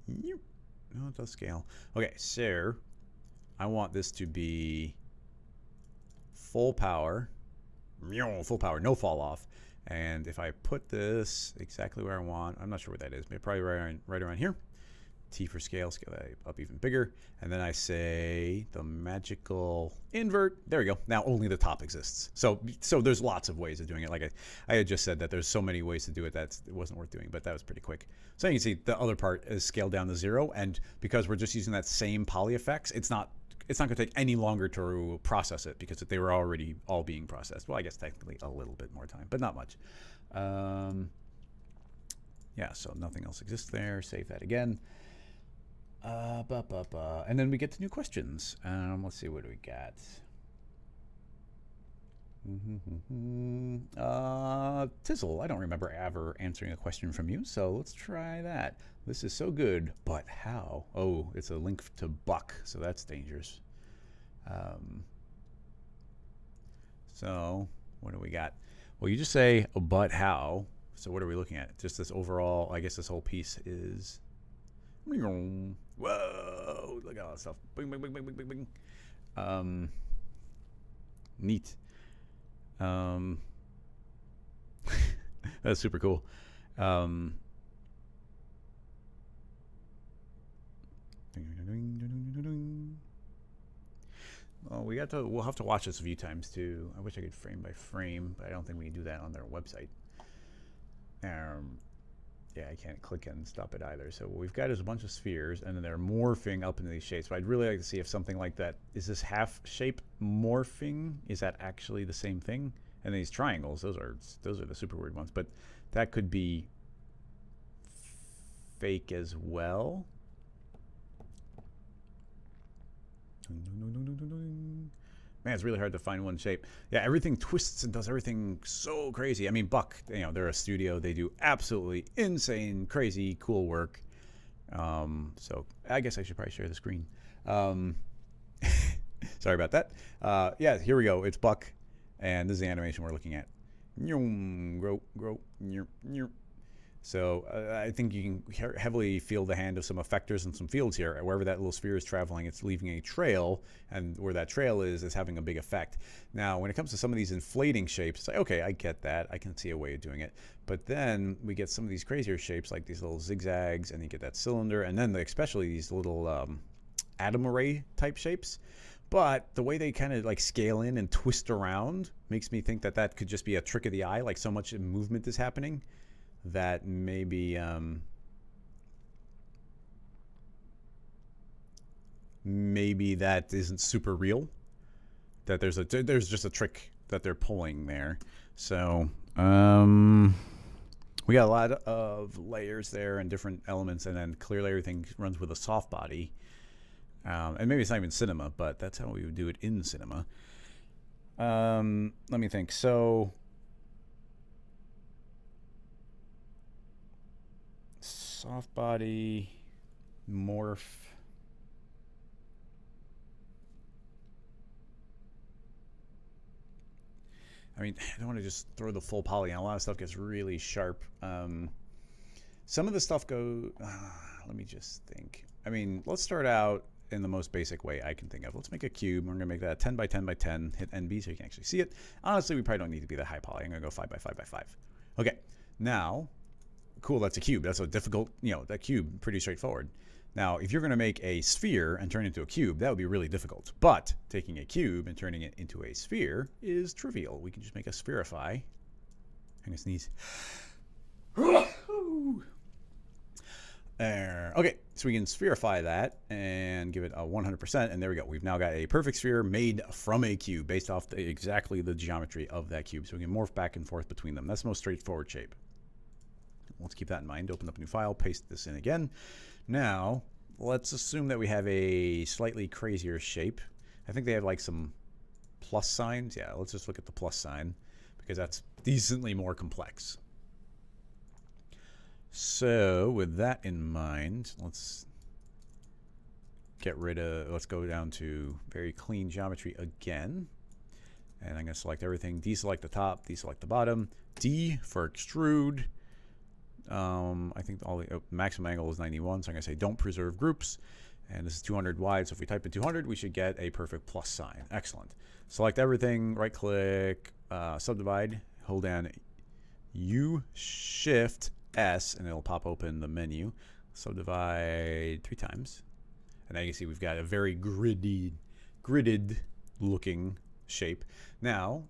in. No, it does scale. Okay, so I want this to be full power. Full power, no fall off. And if I put this exactly where I want, I'm not sure what that is, but probably right around here. T for scale, scale that up even bigger. And then I say the magical invert. There we go. Now only the top exists. So there's lots of ways of doing it. Like I had just said that there's so many ways to do it that it wasn't worth doing, but that was pretty quick. So you can see the other part is scaled down to 0. And because we're just using that same poly effects, it's not going to take any longer to process it because they were already all being processed. Well, I guess technically a little bit more time, but not much. Yeah, so nothing else exists there. Save that again. And then we get to new questions. Let's see, what do we got? Tizzle, I don't remember ever answering a question from you, so let's try that. This is so good, but how? Oh, it's a link to Buck, so that's dangerous. So what do we got? Well, you just say, but how? So what are we looking at? Just this overall, I guess this whole piece is... Whoa, look at all that stuff. Bing, bing, bing, bing, bing, bing, bing. Neat. That's super cool. Well, we'll have to watch this a few times too. I wish I could frame by frame, but I don't think we can do that on their website. Yeah, I can't click and stop it either. So what we've got is a bunch of spheres, and then they're morphing up into these shapes. But I'd really like to see if something like that, is this half shape morphing? Is that actually the same thing? And these triangles, those are the super weird ones. But that could be fake as well. Man, it's really hard to find one shape. Yeah, everything twists and does everything so crazy. I mean, Buck, they're a studio. They do absolutely insane, crazy, cool work. So I guess I should probably share the screen. Sorry about that. Yeah, here we go. It's Buck, and this is the animation we're looking at. So I think you can heavily feel the hand of some effectors and some fields here. Wherever that little sphere is traveling, it's leaving a trail, and where that trail is having a big effect. Now, when it comes to some of these inflating shapes, it's like, okay, I get that. I can see a way of doing it. But then we get some of these crazier shapes, like these little zigzags, and you get that cylinder, and then especially these little atom array type shapes. But the way they kind of like scale in and twist around makes me think that that could just be a trick of the eye, like so much movement is happening that maybe maybe that isn't super real, that there's just a trick that they're pulling there. So we got a lot of layers there and different elements, and then clearly everything runs with a soft body, and maybe it's not even cinema, but that's how we would do it in cinema. Let me think. So soft body, morph. I mean, I don't want to just throw the full polygon. A lot of stuff gets really sharp. Some of the stuff let me just think. I mean, let's start out in the most basic way I can think of. Let's make a cube. We're going to make that 10 by 10 by 10. Hit NB so you can actually see it. Honestly, we probably don't need to be that high poly. I'm going to go 5 by 5 by 5. Okay, now, cool, that's a cube. That's a difficult, that cube, pretty straightforward. Now, if you're going to make a sphere and turn it into a cube, that would be really difficult. But taking a cube and turning it into a sphere is trivial. We can just make a spherify. I'm going to sneeze. There. Okay, so we can spherify that and give it a 100%, and there we go. We've now got a perfect sphere made from a cube based off exactly the geometry of that cube. So we can morph back and forth between them. That's the most straightforward shape. Let's keep that in mind. Open up a new file, paste this in again. Now, let's assume that we have a slightly crazier shape. I think they have like some plus signs. Yeah, let's just look at the plus sign because that's decently more complex. So with that in mind, let's go down to very clean geometry again. And I'm going to select everything. Deselect the top, deselect the bottom. D for extrude. I think the maximum angle is 91, so I'm going to say don't preserve groups. And this is 200 wide, so if we type in 200, we should get a perfect plus sign. Excellent. Select everything, right click, subdivide, hold down U, Shift, S, and it'll pop open the menu. Subdivide 3 times. And now you can see we've got a very gridded looking shape. Now,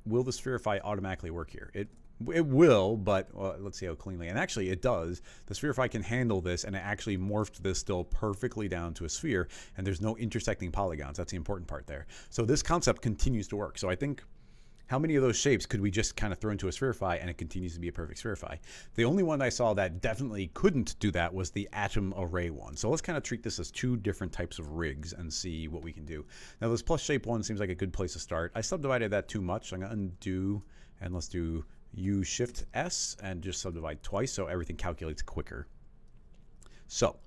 will the spherify automatically work here? It will, but let's see how cleanly. And actually, it does. The spherify can handle this, and it actually morphed this still perfectly down to a sphere, and there's no intersecting polygons. That's the important part there. So this concept continues to work. So I think, how many of those shapes could we just kind of throw into a spherify, and it continues to be a perfect spherify? The only one I saw that definitely couldn't do that was the atom array one. So let's kind of treat this as 2 different types of rigs and see what we can do. Now, this plus shape one seems like a good place to start. I subdivided that too much, so I'm going to undo, and let's do U Shift S and just subdivide twice so everything calculates quicker. So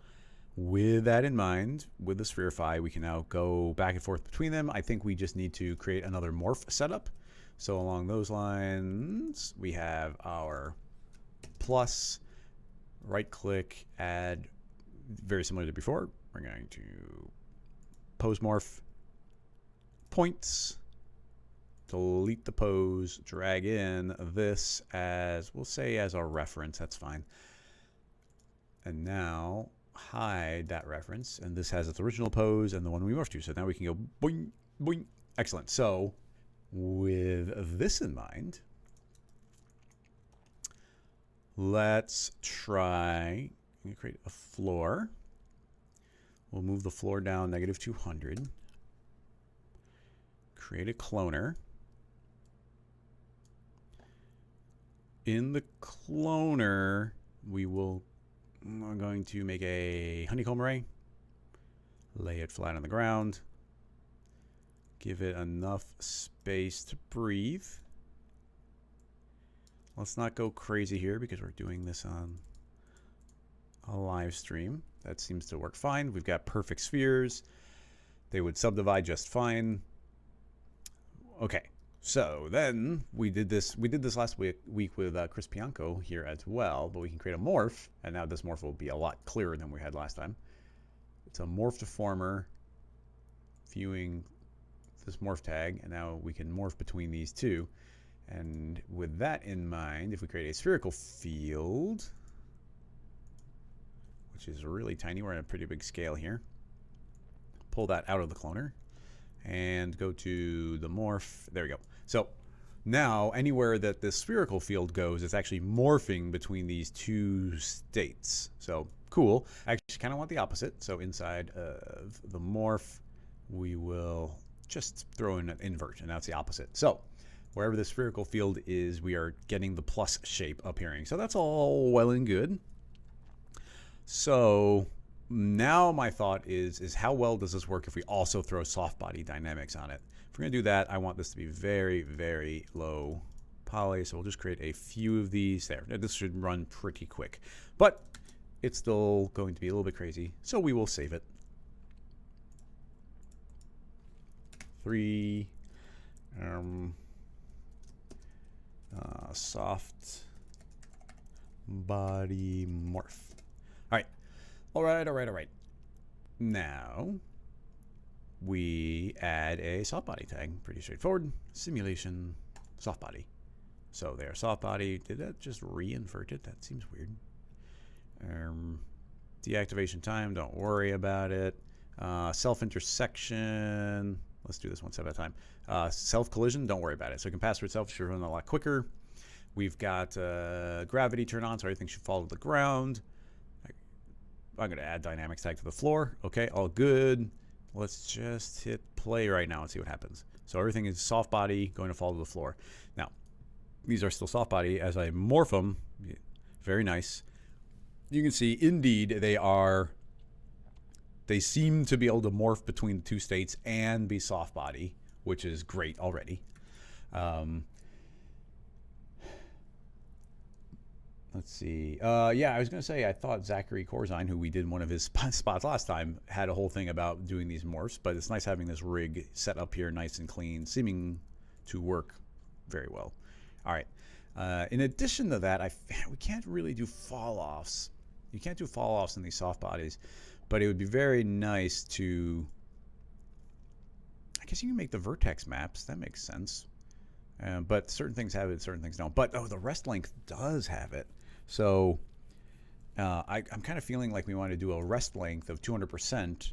with that in mind, with the spherify, we can now go back and forth between them. I think we just need to create another morph setup. So along those lines, we have our plus, right click, add, very similar to before. We're going to pose morph, points, delete the pose, drag in this as, we'll say as our reference, that's fine. And now hide that reference, and this has its original pose and the one we morphed to. So now we can go boing, boing. Excellent. So with this in mind, let's try, create a floor. We'll move the floor down -200. Create a cloner. In the cloner, we're going to make a honeycomb array, lay it flat on the ground, give it enough space to breathe. Let's not go crazy here because we're doing this on a live stream. That seems to work fine. We've got perfect spheres. They would subdivide just fine. Okay, So then we did this last week with Chris Bianco here as well, but we can create a morph, and now this morph will be a lot clearer than we had last time. It's a Morph Deformer viewing this morph tag, and now we can morph between these two. And with that in mind, if we create a spherical field, which is really tiny, we're at a pretty big scale here, pull that out of the cloner and go to the morph. There we go. So now anywhere that this spherical field goes, it's actually morphing between these two states. So cool. I actually kind of want the opposite. So inside of the morph, we will just throw in an invert, and that's the opposite. So wherever the spherical field is, we are getting the plus shape appearing. So that's all well and good. So now my thought is how well does this work if we also throw soft body dynamics on it? If we're going to do that, I want this to be very, very low poly. So we'll just create a few of these there. Now, this should run pretty quick, but it's still going to be a little bit crazy. So we will save it. 3 soft body morph. All right. Now we add a soft body tag. Pretty straightforward. Simulation soft body. So there, soft body. Did that just re-invert it? That seems weird. Deactivation time. Don't worry about it. Self intersection. Let's do this one step at a time. Self collision. Don't worry about it. So it can pass through itself. It should run a lot quicker. We've got gravity turn on, so everything should fall to the ground. I'm going to add dynamics tag to the floor. Okay, all good. Let's just hit play right now and see what happens. So everything is soft body going to fall to the floor. Now, these are still soft body. As I morph them, very nice. You can see, indeed, they seem to be able to morph between the two states and be soft body, which is great already. Let's see. Yeah, I was going to say I thought Zachary Corzine, who we did one of his spots last time, had a whole thing about doing these morphs, but it's nice having this rig set up here nice and clean, seeming to work very well. All right. In addition to that, we can't really do fall-offs. You can't do fall-offs in these soft bodies, but it would be very nice to... I guess you can make the vertex maps. That makes sense. But certain things have it, certain things don't. But, oh, the rest length does have it. So I'm kind of feeling like we want to do a rest length of 200%.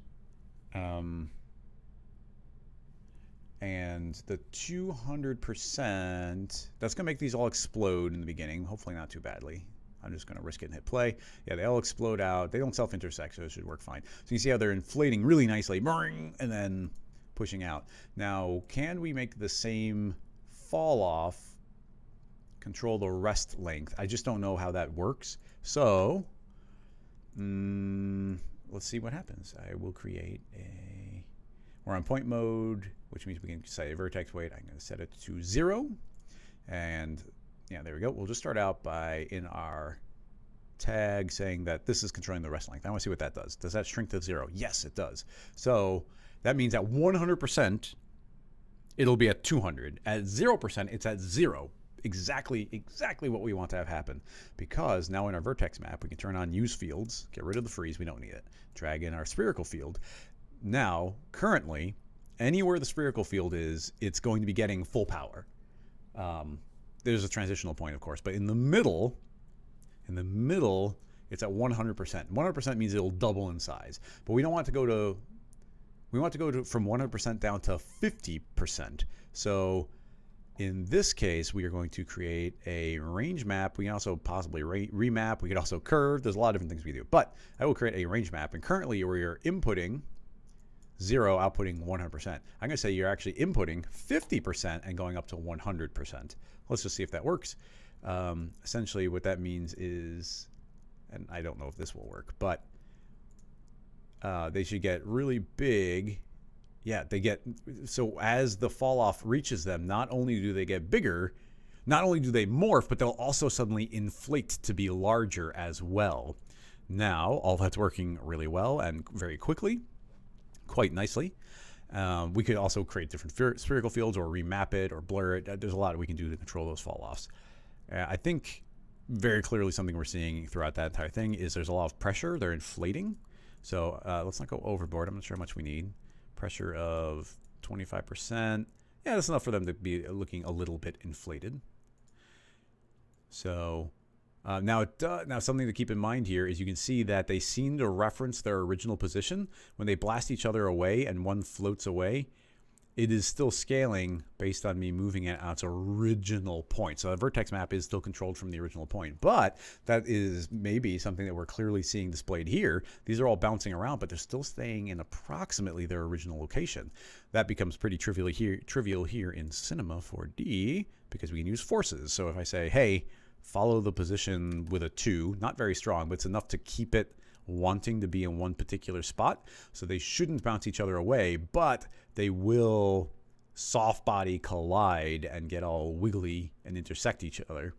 And the 200%, that's going to make these all explode in the beginning. Hopefully not too badly. I'm just going to risk it and hit play. Yeah, they all explode out. They don't self-intersect, so it should work fine. So you can see how they're inflating really nicely, and then pushing out. Now, can we make the same fall off control the rest length? I just don't know how that works. So let's see what happens. I will create we're on point mode, which means we can set a vertex weight. I'm going to set it to 0. And yeah, there we go. We'll just start out by in our tag saying that this is controlling the rest length. I want to see what that does. Does that shrink to 0? Yes, it does. So that means at 100%, it'll be at 200. At 0%, it's at 0. Exactly what we want to have happen. Because now in our vertex map, we can turn on use fields, get rid of the freeze, we don't need it. Drag in our spherical field. Now, currently, anywhere the spherical field is, it's going to be getting full power. There's a transitional point, of course, but in the middle, it's at 100%. 100% means it'll double in size. But we don't want to go to from 100% down to 50%. So in this case, we are going to create a range map. We can also possibly remap. We could also curve. There's a lot of different things we do. But I will create a range map. And currently, we are inputting 0, outputting 100%. I'm going to say you're actually inputting 50% and going up to 100%. Let's just see if that works. Essentially, what that means is, and I don't know if this will work, but they should get really big. Yeah, so as the fall off reaches them, not only do they get bigger, not only do they morph, but they'll also suddenly inflate to be larger as well. Now, all that's working really well and very quickly, quite nicely. We could also create different spherical fields or remap it or blur it. There's a lot we can do to control those fall-offs. I think very clearly something we're seeing throughout that entire thing is there's a lot of pressure. They're inflating. So let's not go overboard. I'm not sure how much we need. Pressure of 25%. Yeah, that's enough for them to be looking a little bit inflated. So now something to keep in mind here is you can see that they seem to reference their original position. When they blast each other away and one floats away, it is still scaling based on me moving it at its original point. So the vertex map is still controlled from the original point, but that is maybe something that we're clearly seeing displayed here. These are all bouncing around, but they're still staying in approximately their original location. That becomes pretty trivial here in Cinema 4D because we can use forces. So if I say, hey, follow the position with a 2, not very strong, but it's enough to keep it wanting to be in one particular spot. So they shouldn't bounce each other away, but they will soft body collide and get all wiggly and intersect each other.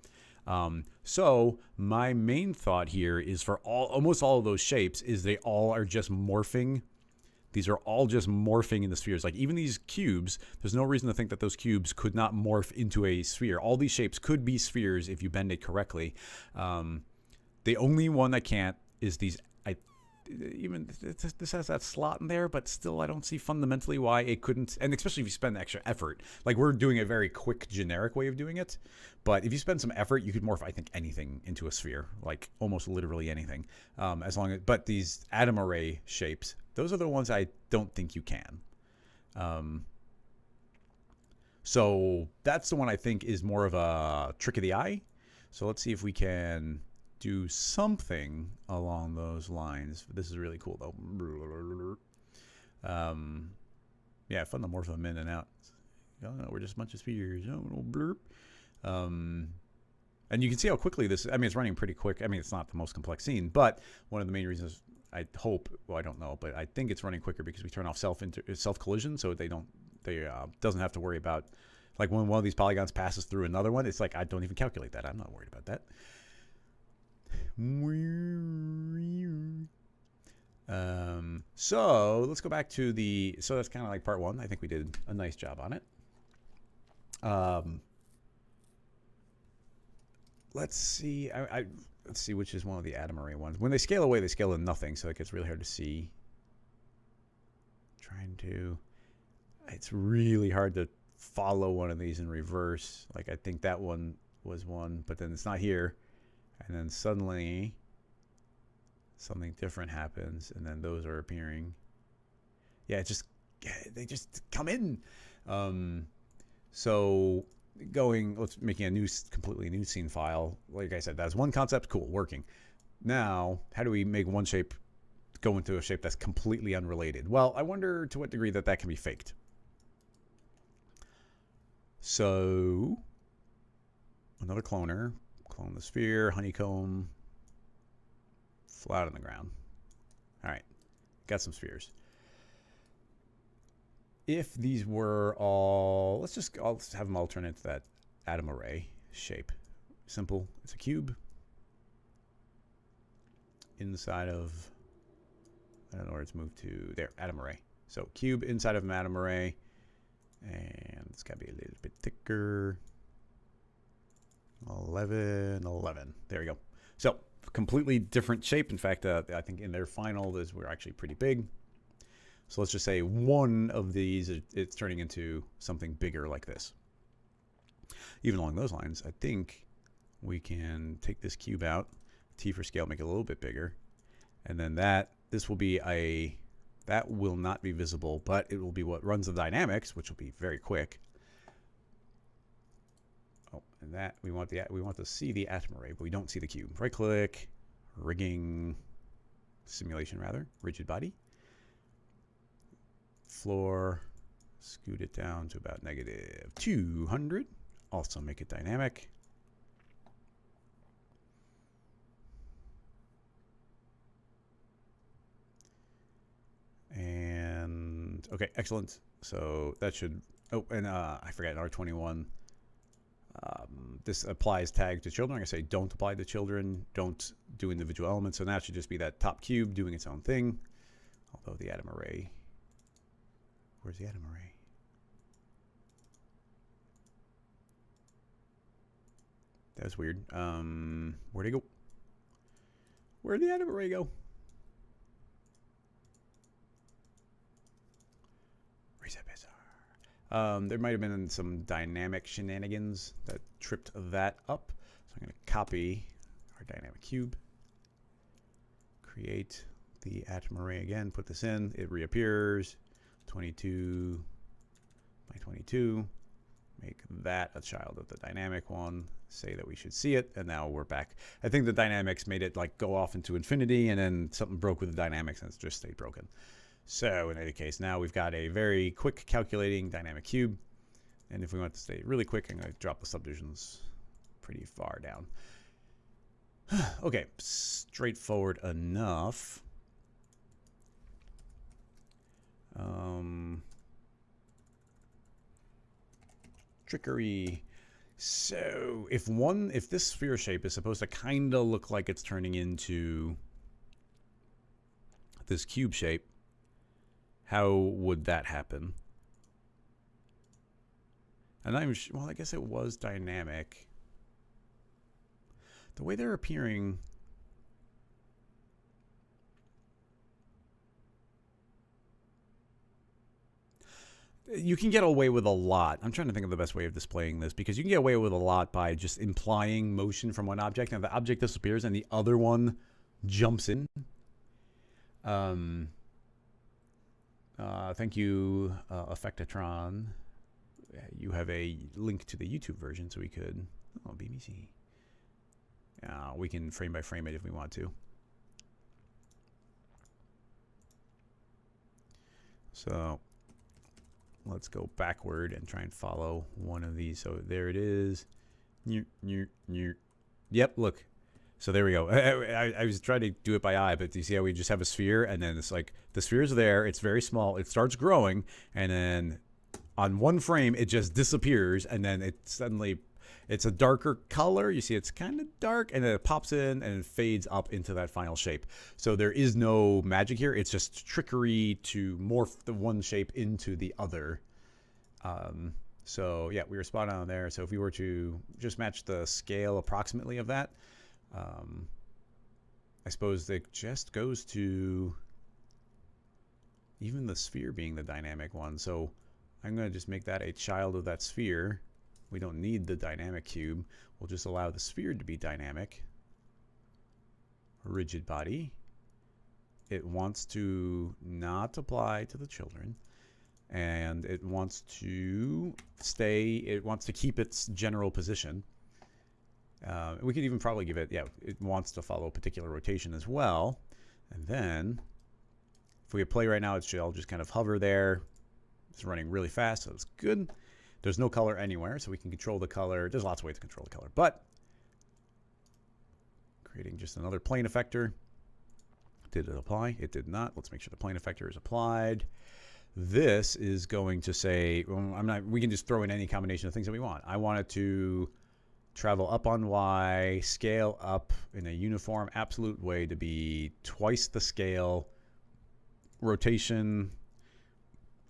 So my main thought here is for almost all of those shapes is they all are just morphing. These are all just morphing in the spheres. Like even these cubes, there's no reason to think that those cubes could not morph into a sphere. All these shapes could be spheres if you bend it correctly. The only one that can't is these. Even this has that slot in there, but still I don't see fundamentally why it couldn't, and especially if you spend extra effort. Like we're doing a very quick generic way of doing it, but if you spend some effort, you could morph, I think, anything into a sphere, like almost literally anything. As long as, but these atom array shapes, those are the ones I don't think you can. So that's the one I think is more of a trick of the eye. So let's see if we can do something along those lines. This is really cool though. Yeah, fun to morph them in and out. Oh, no, we're just a bunch of spheres. Oh, no, blurp. And you can see how quickly this, I mean, it's running pretty quick. I mean, it's not the most complex scene, but one of the main reasons I hope, well, I don't know, but I think it's running quicker because we turn off self collision, so they doesn't have to worry about, like when one of these polygons passes through another one, it's like, I don't even calculate that. I'm not worried about that. So let's go back to so that's kind of like part 1. I think we did a nice job on it. Let's see. Let's see which is one of the atom array ones. When they scale away, they scale to nothing, so it gets really hard to see. It's really hard to follow one of these in reverse. Like I think that one was one, but then it's not here. And then suddenly something different happens, and then those are appearing. Yeah, they just come in. So making a completely new scene file. Like I said, that's one concept, cool, working. Now, how do we make one shape go into a shape that's completely unrelated? Well, I wonder to what degree that can be faked. So, another cloner. Clone the sphere, honeycomb, flat on the ground. All right, got some spheres. If these were all, I'll just have them all turn into that atom array shape. Simple, it's a cube. Inside of, I don't know where it's moved to, there, atom array. So cube inside of an atom array, and it's gotta be a little bit thicker. 11. There we go. So completely different shape. In fact, I think in their final we're actually pretty big. So let's just say one of these, it's turning into something bigger like this. Even along those lines, I think we can take this cube out, T for scale, make it a little bit bigger. And then this will be that will not be visible, but it will be what runs the dynamics, which will be very quick. Oh, and that we want to see the atom array, but we don't see the cube. Right click, rigging, simulation rather, rigid body, floor, scoot it down to about -200. Also make it dynamic. And okay, excellent. So that should. Oh, and I forgot R21. This applies tag to children. Like I say, don't apply to children. Don't do individual elements. So now it should just be that top cube doing its own thing. Although the atom array Where's the atom array? That was weird. Where'd it go? Where'd the atom array go? Reset bizarre. There might have been some dynamic shenanigans that tripped that up. So I'm going to copy our dynamic cube, create the atom array again, put this in, it reappears, 22 by 22, make that a child of the dynamic one, say that we should see it, and now we're back. I think the dynamics made it like go off into infinity, and then something broke with the dynamics and it's just stayed broken. So in any case, now we've got a very quick calculating dynamic cube, and if we want to stay really quick, I'm going to drop the subdivisions pretty far down. Okay, straightforward enough. Trickery. So if this sphere shape is supposed to kind of look like it's turning into this cube shape, how would that happen? And well, I guess it was dynamic. The way they're appearing, you can get away with a lot. I'm trying to think of the best way of displaying this, because you can get away with a lot by just implying motion from one object, and the object disappears and the other one jumps in. Thank you, Effectatron. You have a link to the YouTube version, so we could, oh, BBC. We can frame by frame it if we want to. So let's go backward and try and follow one of these. So there it is. Yep, look. So there we go. I was trying to do it by eye, but do you see how we just have a sphere, and then it's like the sphere is there, it's very small, it starts growing, and then on one frame it just disappears, and then it suddenly, it's a darker color. You see it's kind of dark, and then it pops in and it fades up into that final shape. So there is no magic here. It's just trickery to morph the one shape into the other. So yeah, we were spot on there. So if we were to just match the scale approximately of that, I suppose it just goes to even the sphere being the dynamic one. So I'm going to just make that a child of that sphere. We don't need the dynamic cube. We'll just allow the sphere to be dynamic. Rigid body. It wants to not apply to the children. And it wants to stay, it wants to keep its general position. We could even probably give it, yeah, it wants to follow a particular rotation as well. And then, if we hit play right now, it should all just kind of hover there. It's running really fast, so it's good. There's no color anywhere, so we can control the color. There's lots of ways to control the color, but creating just another plane effector. Did it apply? It did not. Let's make sure the plane effector is applied. This is going to say, well, we can just throw in any combination of things that we want. I want it to travel up on Y, scale up in a uniform, absolute way to be twice the scale. Rotation,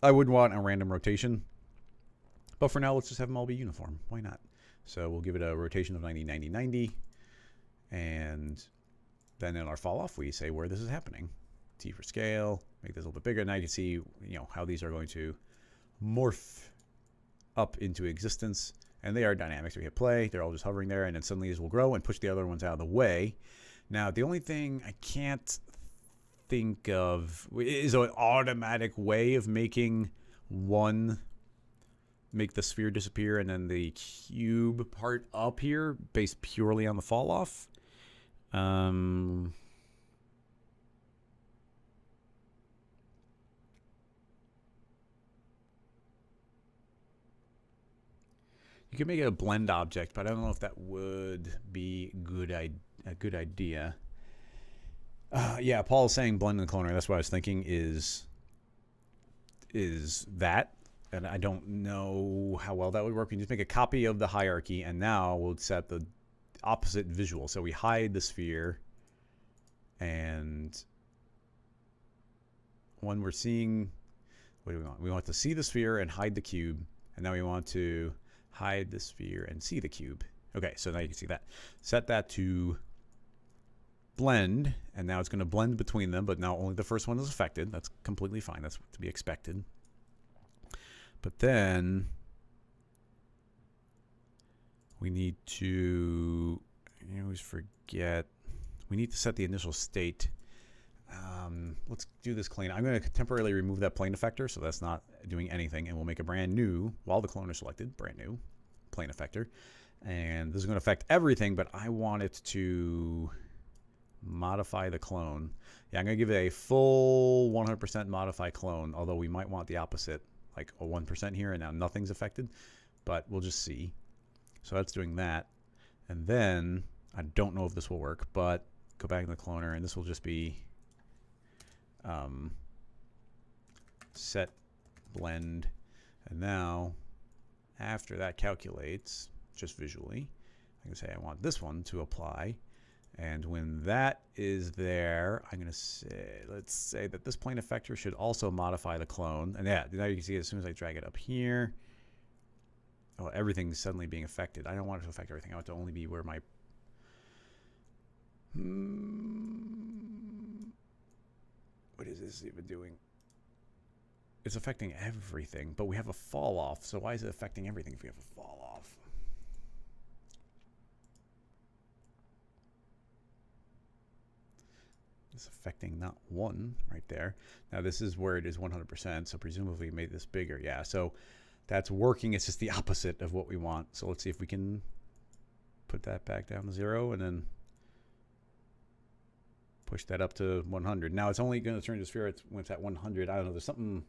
I would want a random rotation. But for now, let's just have them all be uniform. Why not? So we'll give it a rotation of 90, 90, 90. And then in our fall off, we say where this is happening. T for scale, make this a little bit bigger. Now you can see, how these are going to morph up into existence. And they are dynamic. So we hit play, they're all just hovering there, and then suddenly these will grow and push the other ones out of the way. Now, the only thing I can't think of is an automatic way of making make the sphere disappear and then the cube part up here based purely on the fall off. You can make it a blend object, but I don't know if that would be a good idea. Yeah, Paul's saying blend and cloner. That's what I was thinking is that. And I don't know how well that would work. We can just make a copy of the hierarchy, and now we'll set the opposite visual. So we hide the sphere, and when we're seeing What do we want? We want to see the sphere and hide the cube. And now we want to hide the sphere and see the cube. Okay, so now you can see that. Set that to blend, and now it's going to blend between them, but now only the first one is affected. That's completely fine. That's to be expected. But then we need to, I always forget, we need to set the initial state. Let's do this clean. I'm going to temporarily remove that plane effector, so that's not doing anything, and we'll make a brand new, while the clone is selected, brand new plane effector. And this is going to affect everything, but I want it to modify the clone. Yeah, I'm going to give it a full 100% modify clone, although we might want the opposite, like a 1% here, and now nothing's affected, but we'll just see. So that's doing that. And then, I don't know if this will work, but go back to the cloner, and this will just be set blend. And now, after that calculates, just visually, I can say I want this one to apply. And when that is there, I'm going to say, let's say that this plane effector should also modify the clone. And yeah, now you can see as soon as I drag it up here, oh, everything's suddenly being affected. I don't want it to affect everything. I want it to only be where my... What is this even doing? It's affecting everything, but we have a fall off. So why is it affecting everything if we have a fall off? It's affecting not one right there. Now this is where it is 100%, so presumably we made this bigger. Yeah, so that's working. It's just the opposite of what we want. So let's see if we can put that back down to 0 and then push that up to 100. Now it's only going to turn to sphere when it's at 100. I don't know. There's something.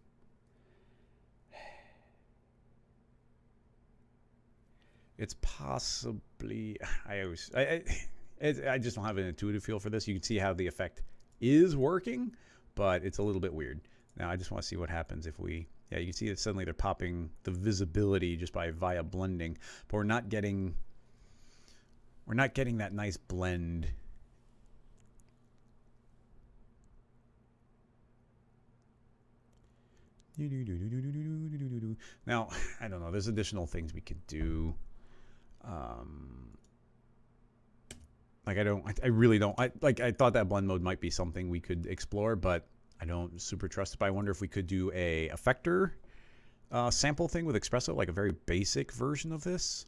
It's possibly. I just don't have an intuitive feel for this. You can see how the effect is working, but it's a little bit weird. Now I just want to see what happens if we. Yeah, you can see that suddenly they're popping the visibility just via blending, but we're not getting that nice blend. Now, I don't know. There's additional things we could do. Like I really don't. I thought that blend mode might be something we could explore, but I don't super trust it. But I wonder if we could do a effector sample thing with Espresso, like a very basic version of this.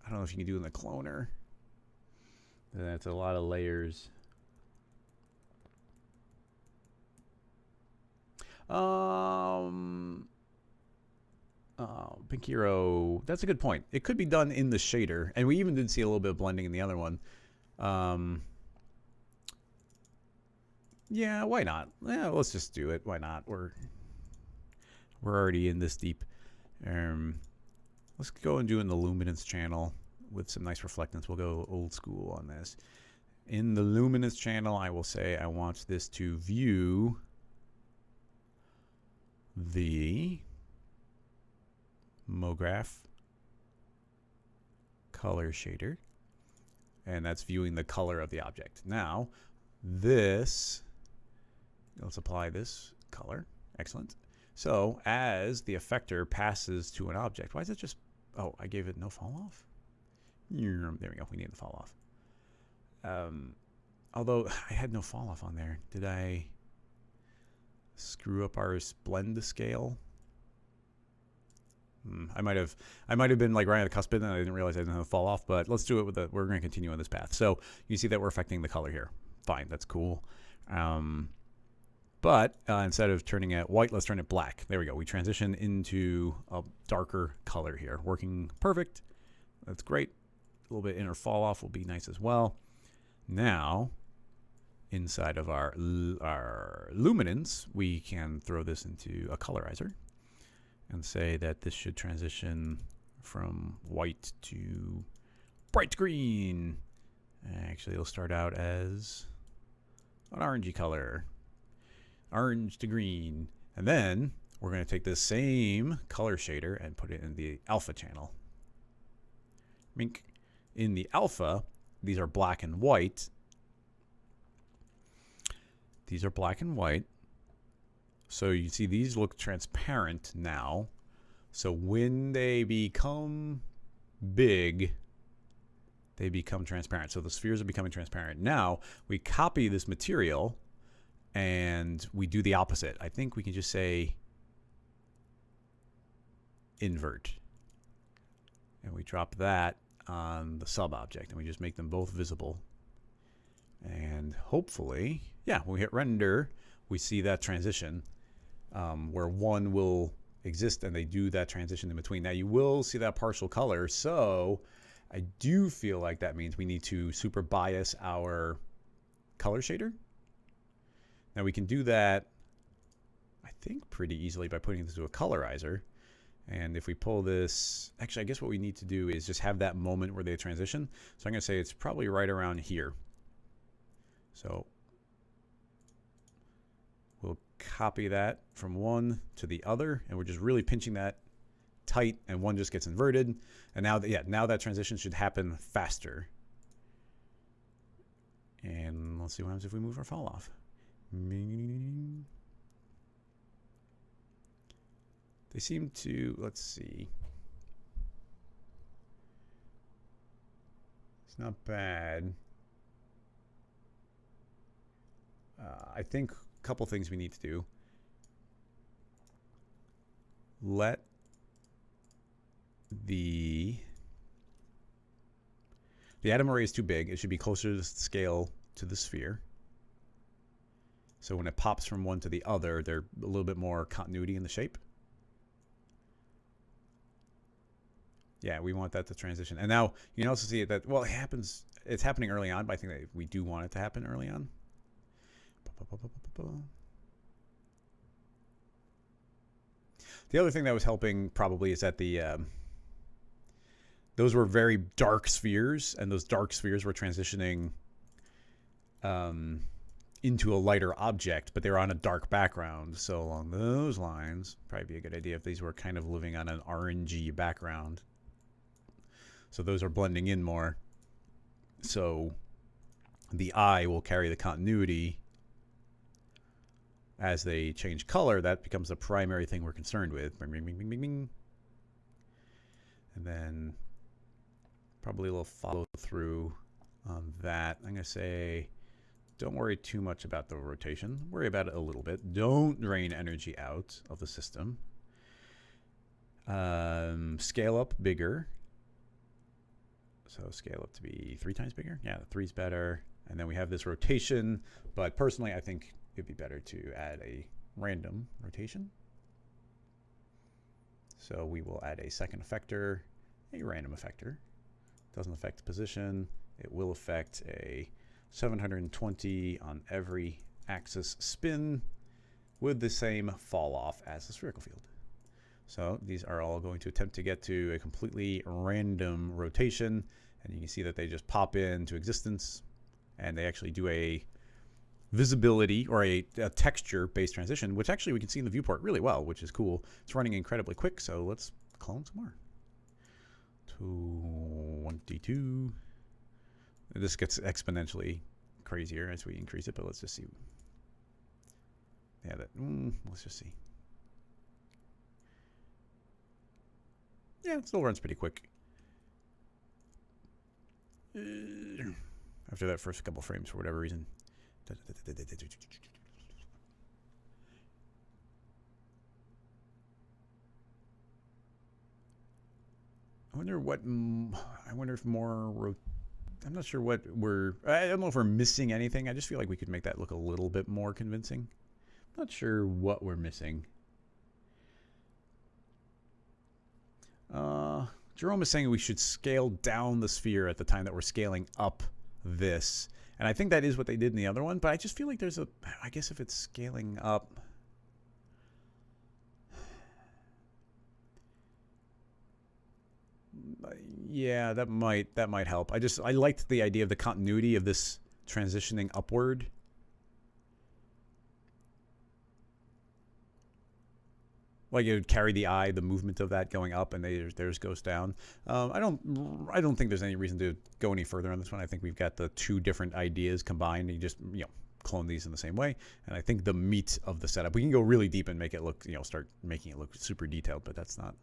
I don't know if you can do it in the cloner. That's a lot of layers. Pink Hero, that's a good point. It could be done in the shader, and we even did see a little bit of blending in the other one. Yeah, why not? Yeah, let's just do it. Why not? We're already in this deep. Let's go and do in the luminance channel with some nice reflectance. We'll go old school on this. In the luminance channel, I will say I want this to view the MoGraph color shader, and that's viewing the color of the object. Now this, let's apply this color. Excellent. So as the effector passes to an object, why is it just, oh, I gave it no fall off? There we go. We need the fall off. Although I had no fall off on there. Did I screw up our blend scale? I might have been like right at the cusp and I didn't realize I didn't have a fall off, but let's do it with we're going to continue on this path. So you see that we're affecting the color here. Fine, that's cool. But instead of turning it white, let's turn it black. There we go. We transition into a darker color here. Working perfect. That's great. A little bit inner fall off will be nice as well. Now, inside of our luminance, we can throw this into a colorizer and say that this should transition from white to bright green. Actually, it'll start out as an orangey color. Orange to green. And then we're going to take this same color shader and put it in the alpha channel. Mink. In the alpha, these are black and white. These are black and white. So you see these look transparent now. So when they become big, they become transparent. So the spheres are becoming transparent. Now we copy this material and we do the opposite. I think we can just say invert. And we drop that on the sub object and we just make them both visible. And hopefully, yeah, when we hit render, we see that transition where one will exist and they do that transition in between. Now you will see that partial color, so I do feel like that means we need to super bias our color shader. Now we can do that, I think, pretty easily by putting this to a colorizer. And if we pull this, actually I guess what we need to do is just have that moment where they transition. So I'm going to say it's probably right around here. So we'll copy that from one to the other, and we're just really pinching that tight, and one just gets inverted. And now, now that transition should happen faster. And let's see what happens if we move our fall off. They seem to, let's see. It's not bad. I think a couple things we need to do. Let the atom array is too big. It should be closer to scale to the sphere. So when it pops from one to the other, there's a little bit more continuity in the shape. Yeah, we want that to transition. And now you can also see that, well, it's happening early on, but I think that we do want it to happen early on. The other thing that was helping probably is that those were very dark spheres, and those dark spheres were transitioning into a lighter object, but they were on a dark background. So along those lines, probably be a good idea if these were kind of living on an orangey background. So those are blending in more. So the eye will carry the continuity as they change color. That becomes the primary thing we're concerned with. Bing, bing, bing, bing, bing, bing. And then probably a little follow through on that. I'm going to say, don't worry too much about the rotation. Worry about it a little bit. Don't drain energy out of the system. Scale up bigger. So scale up to be 3 times bigger. Yeah, the 3's better. And then we have this rotation. But personally, I think it'd be better to add a random rotation. So we will add a second effector, a random effector. Doesn't affect the position. It will affect a 720 on every axis spin with the same fall off as the spherical field. So these are all going to attempt to get to a completely random rotation, and you can see that they just pop into existence, and they actually do a visibility or a texture based transition, which actually we can see in the viewport really well, which is cool. It's running incredibly quick, so let's clone some more. 22. This gets exponentially crazier as we increase it, but let's just see. Yeah, let's just see. Yeah, it still runs pretty quick. After that first couple frames, for whatever reason. I wonder if more. I'm not sure what I don't know if we're missing anything. I just feel like we could make that look a little bit more convincing. I'm not sure what we're missing. Jerome is saying we should scale down the sphere at the time that we're scaling up this. And I think that is what they did in the other one, but I just feel like there's I guess if it's scaling up. Yeah, that might help. I liked the idea of the continuity of this transitioning upward. Like it would carry the eye, the movement of that going up, and theirs goes down. I don't think there's any reason to go any further on this one. I think we've got the two different ideas combined. And you just clone these in the same way. And I think the meat of the setup, we can go really deep and make it look, start making it look super detailed, but that's not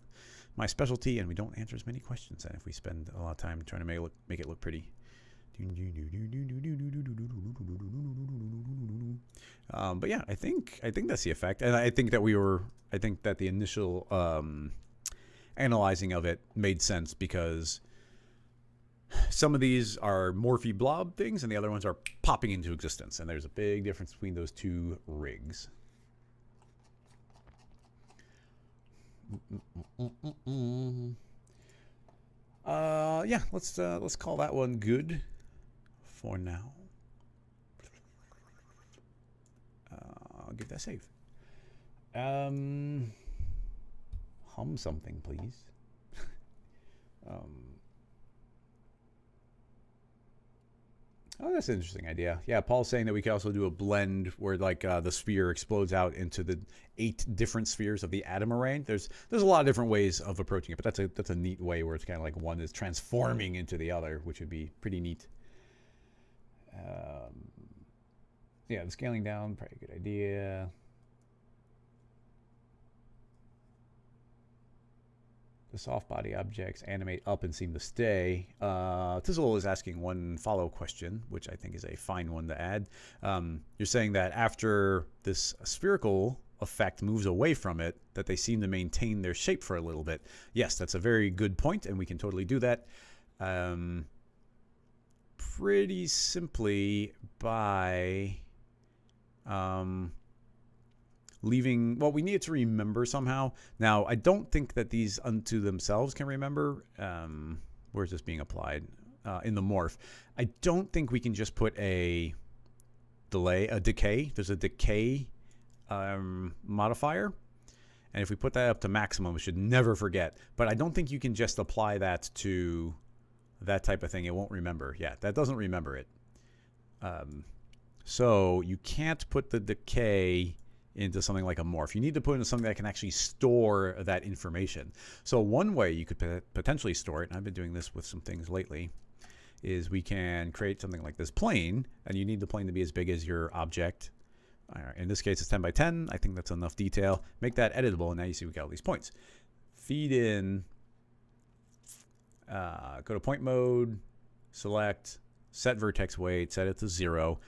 my specialty, and we don't answer as many questions then if we spend a lot of time trying to make it look pretty. But yeah, I think that's the effect, and I think that the initial analyzing of it made sense because some of these are morphy blob things and the other ones are popping into existence, and there's a big difference between those two rigs. Yeah, let's call that one good for now. I'll give that a save. Hum something, please. Oh, that's an interesting idea. Yeah, Paul's saying that we could also do a blend where like the sphere explodes out into the 8 different spheres of the atom array. There's a lot of different ways of approaching it, but that's a neat way where it's kind of like one is transforming into the other, which would be pretty neat. Yeah, the scaling down, probably a good idea. The soft body objects animate up and seem to stay. Tizzle is asking one follow question, which I think is a fine one to add. You're saying that after this spherical effect moves away from it, that they seem to maintain their shape for a little bit. Yes, that's a very good point, and we can totally do that. Pretty simply by leaving, well, we need to remember somehow. Now, I don't think that these unto themselves can remember. Where's this being applied? In the morph. I don't think we can just put a decay. There's a decay modifier. And if we put that up to maximum, we should never forget. But I don't think you can just apply that to that type of thing. It won't remember. Yeah, that doesn't remember it. So you can't put the decay into something like a morph. You need to put into something that can actually store that information. So one way you could potentially store it, and I've been doing this with some things lately, is we can create something like this plane, and you need the plane to be as big as your object. In this case, it's 10 by 10. I think that's enough detail. Make that editable, and now you see we got all these points. Feed in, go to point mode, select, set vertex weight, set it to 0,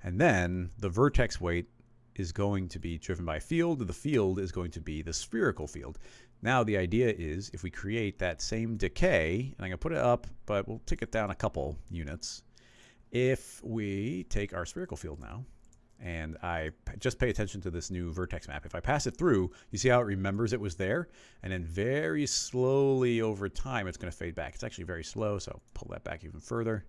and then the vertex weight is going to be driven by a field. The field is going to be the spherical field. Now the idea is if we create that same decay, and I'm going to put it up, but we'll take it down a couple units. If we take our spherical field now, and I just pay attention to this new vertex map. If I pass it through, you see how it remembers it was there? And then very slowly over time, it's going to fade back. It's actually very slow, so pull that back even further.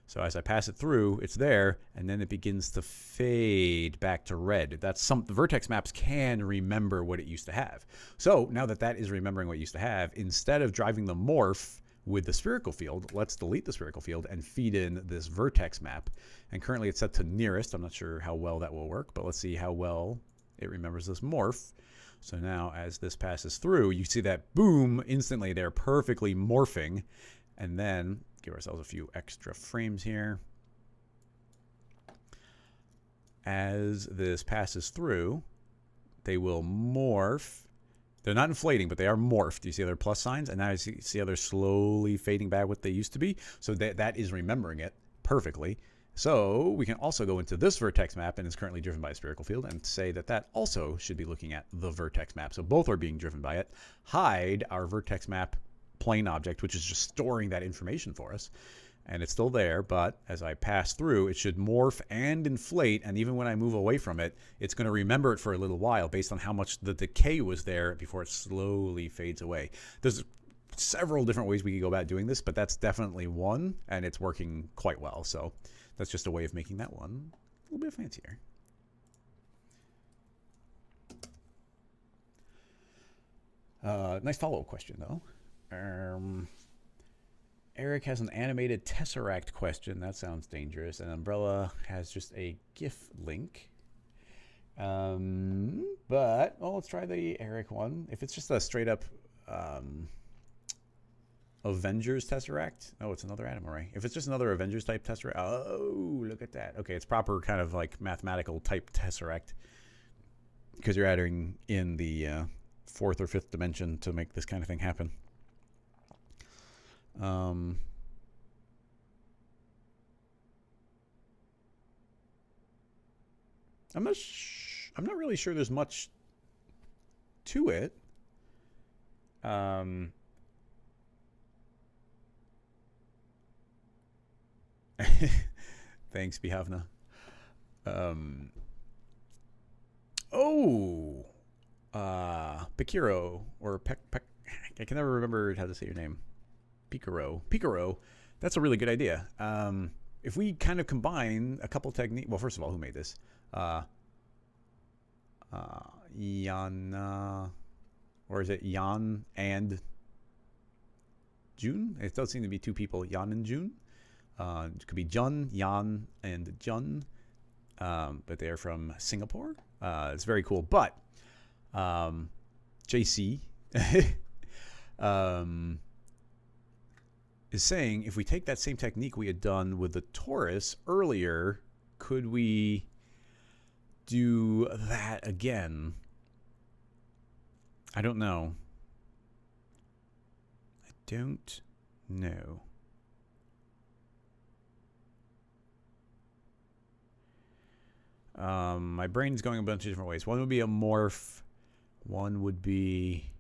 So as I pass it through, it's there, and then it begins to fade back to red. The vertex maps can remember what it used to have. So now that that is remembering what it used to have, instead of driving the morph with the spherical field, let's delete the spherical field and feed in this vertex map. And currently it's set to nearest. I'm not sure how well that will work, but let's see how well it remembers this morph. So now as this passes through, you see that boom, instantly they're perfectly morphing. And then give ourselves a few extra frames here. As this passes through, they will morph. They're not inflating, but they are morphed. You see their plus signs, and now you see how they're slowly fading back what they used to be. So that is remembering it perfectly. So we can also go into this vertex map, and it's currently driven by a spherical field, and say that that also should be looking at the vertex map. So both are being driven by it. Hide our vertex map plane object, which is just storing that information for us, and it's still there, but as I pass through, it should morph and inflate, and even when I move away from it, it's going to remember it for a little while based on how much the decay was there before it slowly fades away. There's several different ways we could go about doing this, but that's definitely one, and it's working quite well. So that's just a way of making that one a little bit fancier. Nice follow-up question, though. Eric has an animated Tesseract question. That sounds dangerous. And Umbrella has just a GIF link. But, well, let's try the Eric one. If it's just a straight up Avengers Tesseract. Oh, it's another atom array. If it's just another Avengers type Tesseract, oh, look at that. Okay, it's proper kind of like mathematical type Tesseract because you're adding in the fourth or fifth dimension to make this kind of thing happen. I'm not really sure there's much to it. Thanks, Bihavna. Pikiro, or I can never remember how to say your name. Pikiro. That's a really good idea. If we kind of combine a couple techniques, well, first of all, who made this? Yana, or is it Yan and June? It does seem to be two people, Yan and June. It could be Jun, Yan, and Jun, but they're from Singapore. It's very cool. But JC is saying if we take that same technique we had done with the torus earlier, could we do that again? I don't know. I don't know. My brain's going a bunch of different ways. One would be a morph. One would be...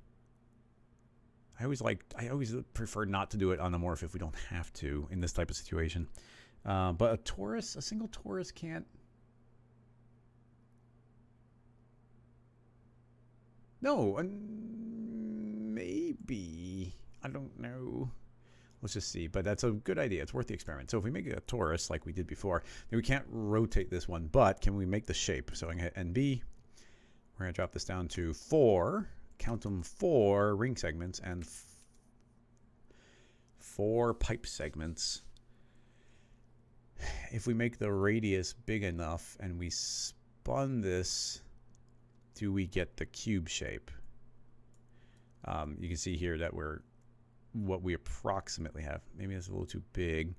I always prefer not to do it on a morph if we don't have to in this type of situation. But a torus, a single torus can't... No, maybe. I don't know. Let's just see. But that's a good idea. It's worth the experiment. So if we make a torus like we did before, then we can't rotate this one. But can we make the shape? So I'm going to hit NB. We're going to drop this down to 4. Count them 4 ring segments and 4 pipe segments. If we make the radius big enough and we spun this, do we get the cube shape? You can see here that what we approximately have. Maybe it's a little too big.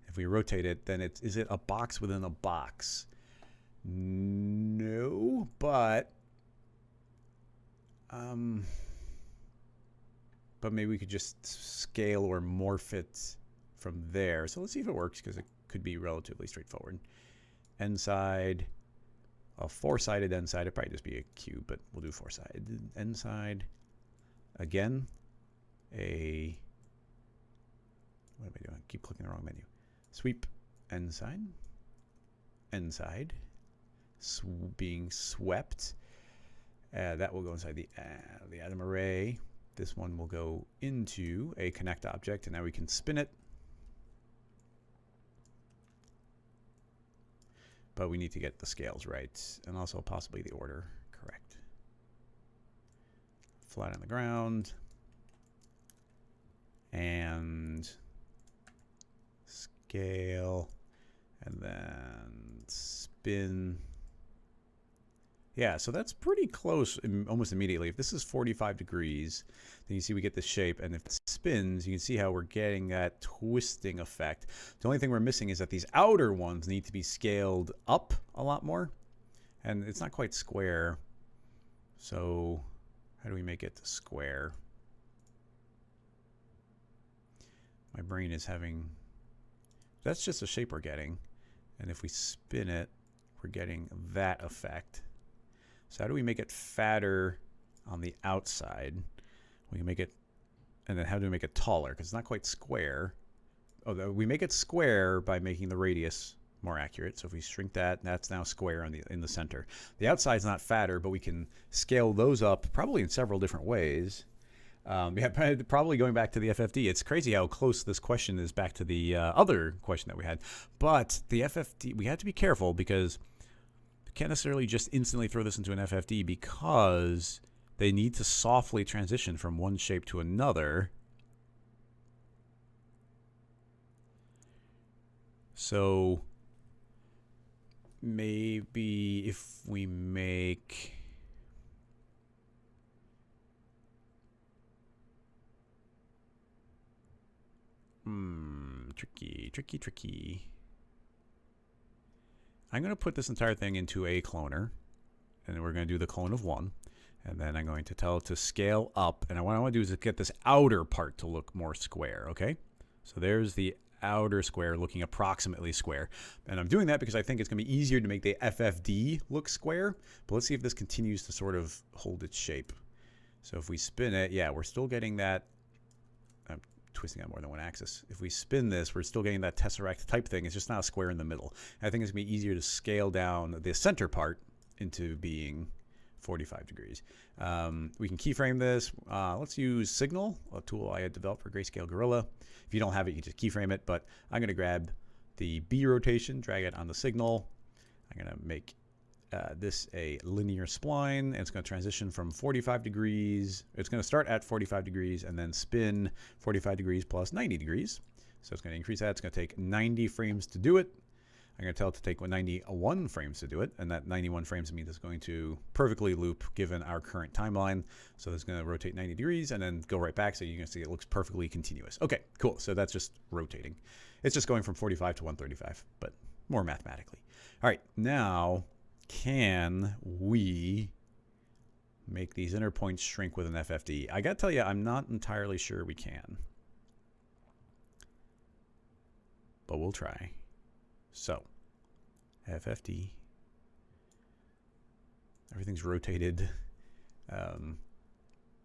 If we rotate it, then is it a box within a box? No, but maybe we could just scale or morph it from there. So let's see if it works, because it could be relatively straightforward. End side, a 4-sided end side. It'd probably just be a cube, but we'll do 4-sided end side. Again, what am I doing? Keep clicking the wrong menu. Sweep end side, being swept. That will go inside the atom array. This one will go into a connect object, and now we can spin it. But we need to get the scales right, and also possibly the order correct. Flat on the ground. And scale, and then spin. Yeah, so that's pretty close almost immediately. If this is 45 degrees, then you see we get the shape, and if it spins, you can see how we're getting that twisting effect. The only thing we're missing is that these outer ones need to be scaled up a lot more, and it's not quite square. So how do we make it square? My brain is having... That's just a shape we're getting. And if we spin it, we're getting that effect. So how do we make it fatter on the outside? We can make it... And then how do we make it taller? Because it's not quite square. Oh, we make it square by making the radius more accurate. So if we shrink that, that's now square in the center. The outside's not fatter, but we can scale those up probably in several different ways. Yeah, probably going back to the FFD. It's crazy how close this question is back to the other question that we had. But the FFD, we had to be careful because we can't necessarily just instantly throw this into an FFD because they need to softly transition from one shape to another. So maybe if we make... tricky. I'm going to put this entire thing into a cloner, and we're going to do the clone of 1. And then I'm going to tell it to scale up. And what I want to do is get this outer part to look more square, okay? So there's the outer square looking approximately square. And I'm doing that because I think it's going to be easier to make the FFD look square. But let's see if this continues to sort of hold its shape. So if we spin it, yeah, we're still getting that. I'm twisting on more than one axis. If we spin this, we're still getting that Tesseract type thing. It's just not a square in the middle. I think it's going to be easier to scale down the center part into being 45 degrees. We can keyframe this. Let's use Signal, a tool I had developed for Grayscale Gorilla. If you don't have it, you can just keyframe it. But I'm going to grab the B rotation, drag it on the signal. I'm going to make this a linear spline, and it's going to transition from 45 degrees. It's going to start at 45 degrees and then spin 45 degrees plus 90 degrees. So it's going to increase that. It's going to take 90 frames to do it. I'm going to tell it to take 91 frames to do it, and that 91 frames means it's going to perfectly loop given our current timeline. So it's going to rotate 90 degrees and then go right back, so you can see it looks perfectly continuous. Okay, cool. So that's just rotating. It's just going from 45 to 135, but more mathematically. All right, now can we make these inner points shrink with an FFD? I got to tell you, I'm not entirely sure we can, but we'll try. So, FFD, everything's rotated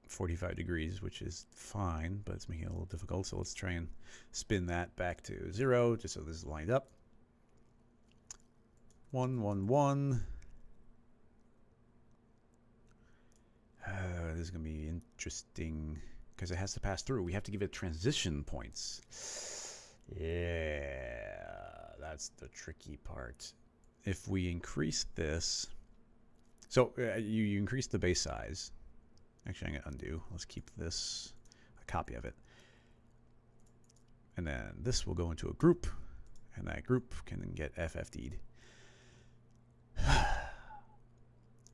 45 degrees, which is fine, but it's making it a little difficult. So let's try and spin that back to 0, just so this is lined up. 1, 1, 1. This is going to be interesting because it has to pass through. We have to give it transition points. Yeah. That's the tricky part. If we increase this, so you increase the base size. Actually, I'm going to undo. Let's keep this, a copy of it. And then this will go into a group, and that group can then get FFD'd.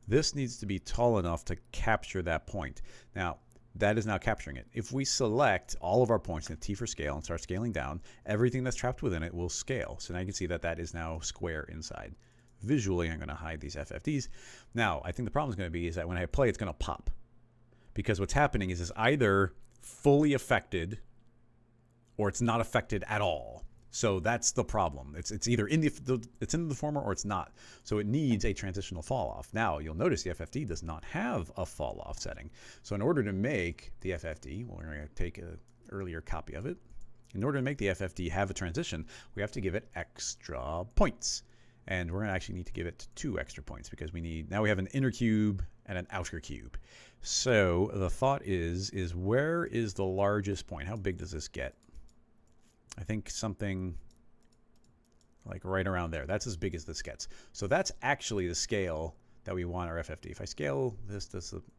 This needs to be tall enough to capture that point. Now, that is now capturing it. If we select all of our points in T for scale and start scaling down, everything that's trapped within it will scale. So now you can see that that is now square inside. Visually, I'm going to hide these FFDs. Now, I think the problem is going to be is that when I play, it's going to pop. Because what's happening is it's either fully affected or it's not affected at all. So that's the problem. It's either in it's in the deformer or it's not. So it needs a transitional fall off. Now you'll notice the FFD does not have a fall off setting. So in order to make the FFD, well, we're going to take an earlier copy of it. In order to make the FFD have a transition, we have to give it extra points. And we're going to actually need to give it 2 extra points because now we have an inner cube and an outer cube. So the thought is where is the largest point? How big does this get? I think something like right around there. That's as big as this gets. So that's actually the scale that we want our FFD. If I scale this,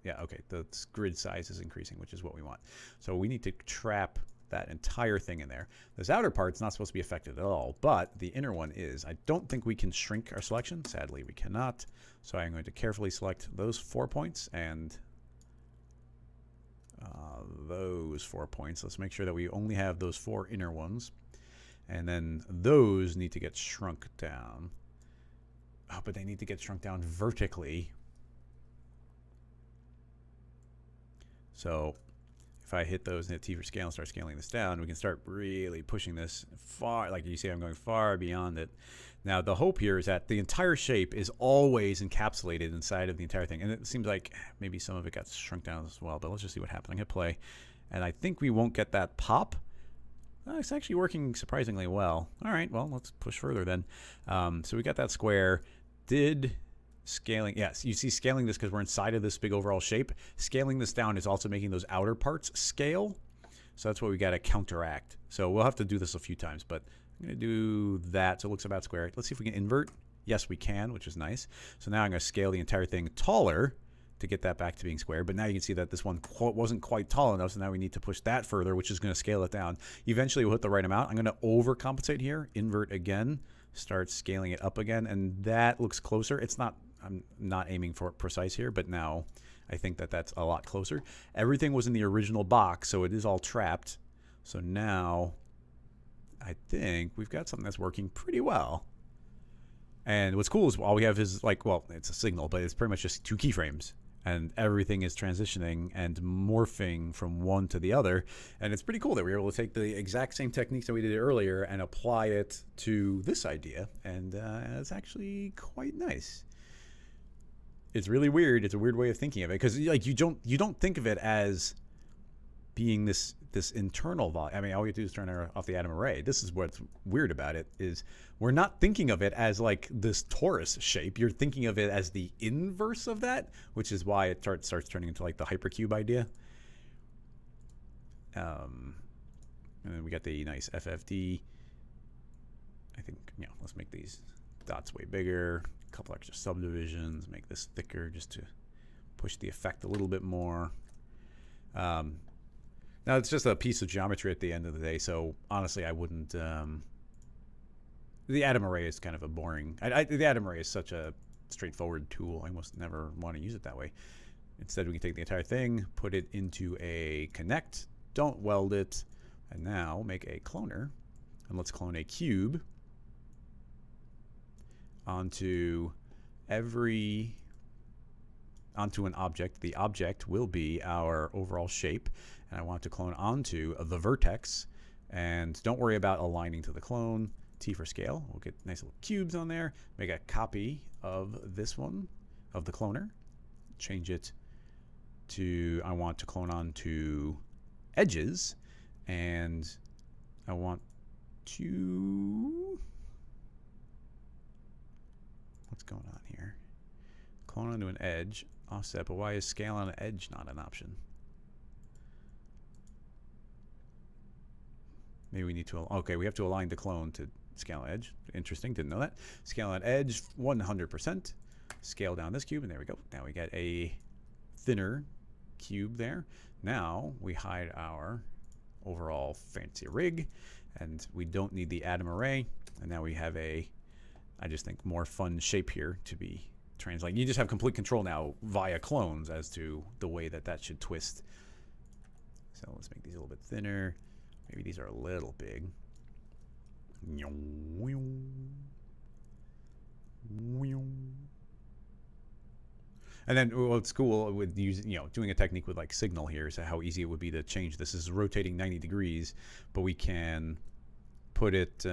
yeah, okay, the grid size is increasing, which is what we want. So we need to trap that entire thing in there. This outer part's not supposed to be affected at all, but the inner one is. I don't think we can shrink our selection. Sadly, we cannot. So I'm going to carefully select those 4 points and those 4 points. Let's make sure that we only have those 4 inner ones. And then those need to get shrunk down. Oh, but they need to get shrunk down vertically. So if I hit those and hit T for scale and start scaling this down, we can start really pushing this far. Like you see, I'm going far beyond it. Now, the hope here is that the entire shape is always encapsulated inside of the entire thing. And it seems like maybe some of it got shrunk down as well, but let's just see what happens. I'm going to play. And I think we won't get that pop. It's actually working surprisingly well. All right, well, let's push further then. So we got that square. Did scaling, yes, you see scaling this because we're inside of this big overall shape. Scaling this down is also making those outer parts scale. So that's what we got to counteract. So we'll have to do this a few times, but I'm going to do that so it looks about square. Let's see if we can invert. Yes, we can, which is nice. So now I'm going to scale the entire thing taller to get that back to being square. But now you can see that this one wasn't quite tall enough, so now we need to push that further, which is going to scale it down. Eventually we'll hit the right amount. I'm going to overcompensate here, invert again, start scaling it up again, and that looks closer. It's not, I'm not aiming for it precise here, but now I think that that's a lot closer. Everything was in the original box, so it is all trapped. So now I think we've got something that's working pretty well. And what's cool is all we have is like, well, it's a signal, but it's pretty much just 2 keyframes. And everything is transitioning and morphing from one to the other. And it's pretty cool that we were able to take the exact same techniques that we did earlier and apply it to this idea. And it's actually quite nice. It's really weird. It's a weird way of thinking of it, because like you don't think of it as being this internal volume. I mean, all you have to do is turn off the atom array. This is what's weird about it, is we're not thinking of it as like this torus shape. You're thinking of it as the inverse of that, which is why it starts turning into like the hypercube idea. And then we got the nice FFD. I think, let's make these dots way bigger. A couple extra subdivisions. Make this thicker just to push the effect a little bit more. Now, it's just a piece of geometry at the end of the day, so honestly, I wouldn't... the atom array is kind of a boring... the atom array is such a straightforward tool. I almost never want to use it that way. Instead, we can take the entire thing, put it into a connect, don't weld it, and now make a cloner. And let's clone a cube onto an object. The object will be our overall shape, and I want to clone onto the vertex. And don't worry about aligning to the clone. T for scale. We'll get nice little cubes on there. Make a copy of this one, of the cloner. Change it to, I want to clone onto edges, and I want to, what's going on here? Clone onto an edge, offset, but why is scale on an edge not an option? Maybe we need to, okay, we have to align the clone to scale on edge. Interesting, didn't know that. Scale on edge, 100%. Scale down this cube, and there we go. Now we get a thinner cube there. Now we hide our overall fancy rig, and we don't need the atom array. And now we have a, I just think, more fun shape here to be translated. You just have complete control now via clones as to the way that that should twist. So let's make these a little bit thinner. Maybe these are a little big. And then what's cool with using, doing a technique with like signal here is how easy it would be to change this. This is rotating 90 degrees, but we can put it,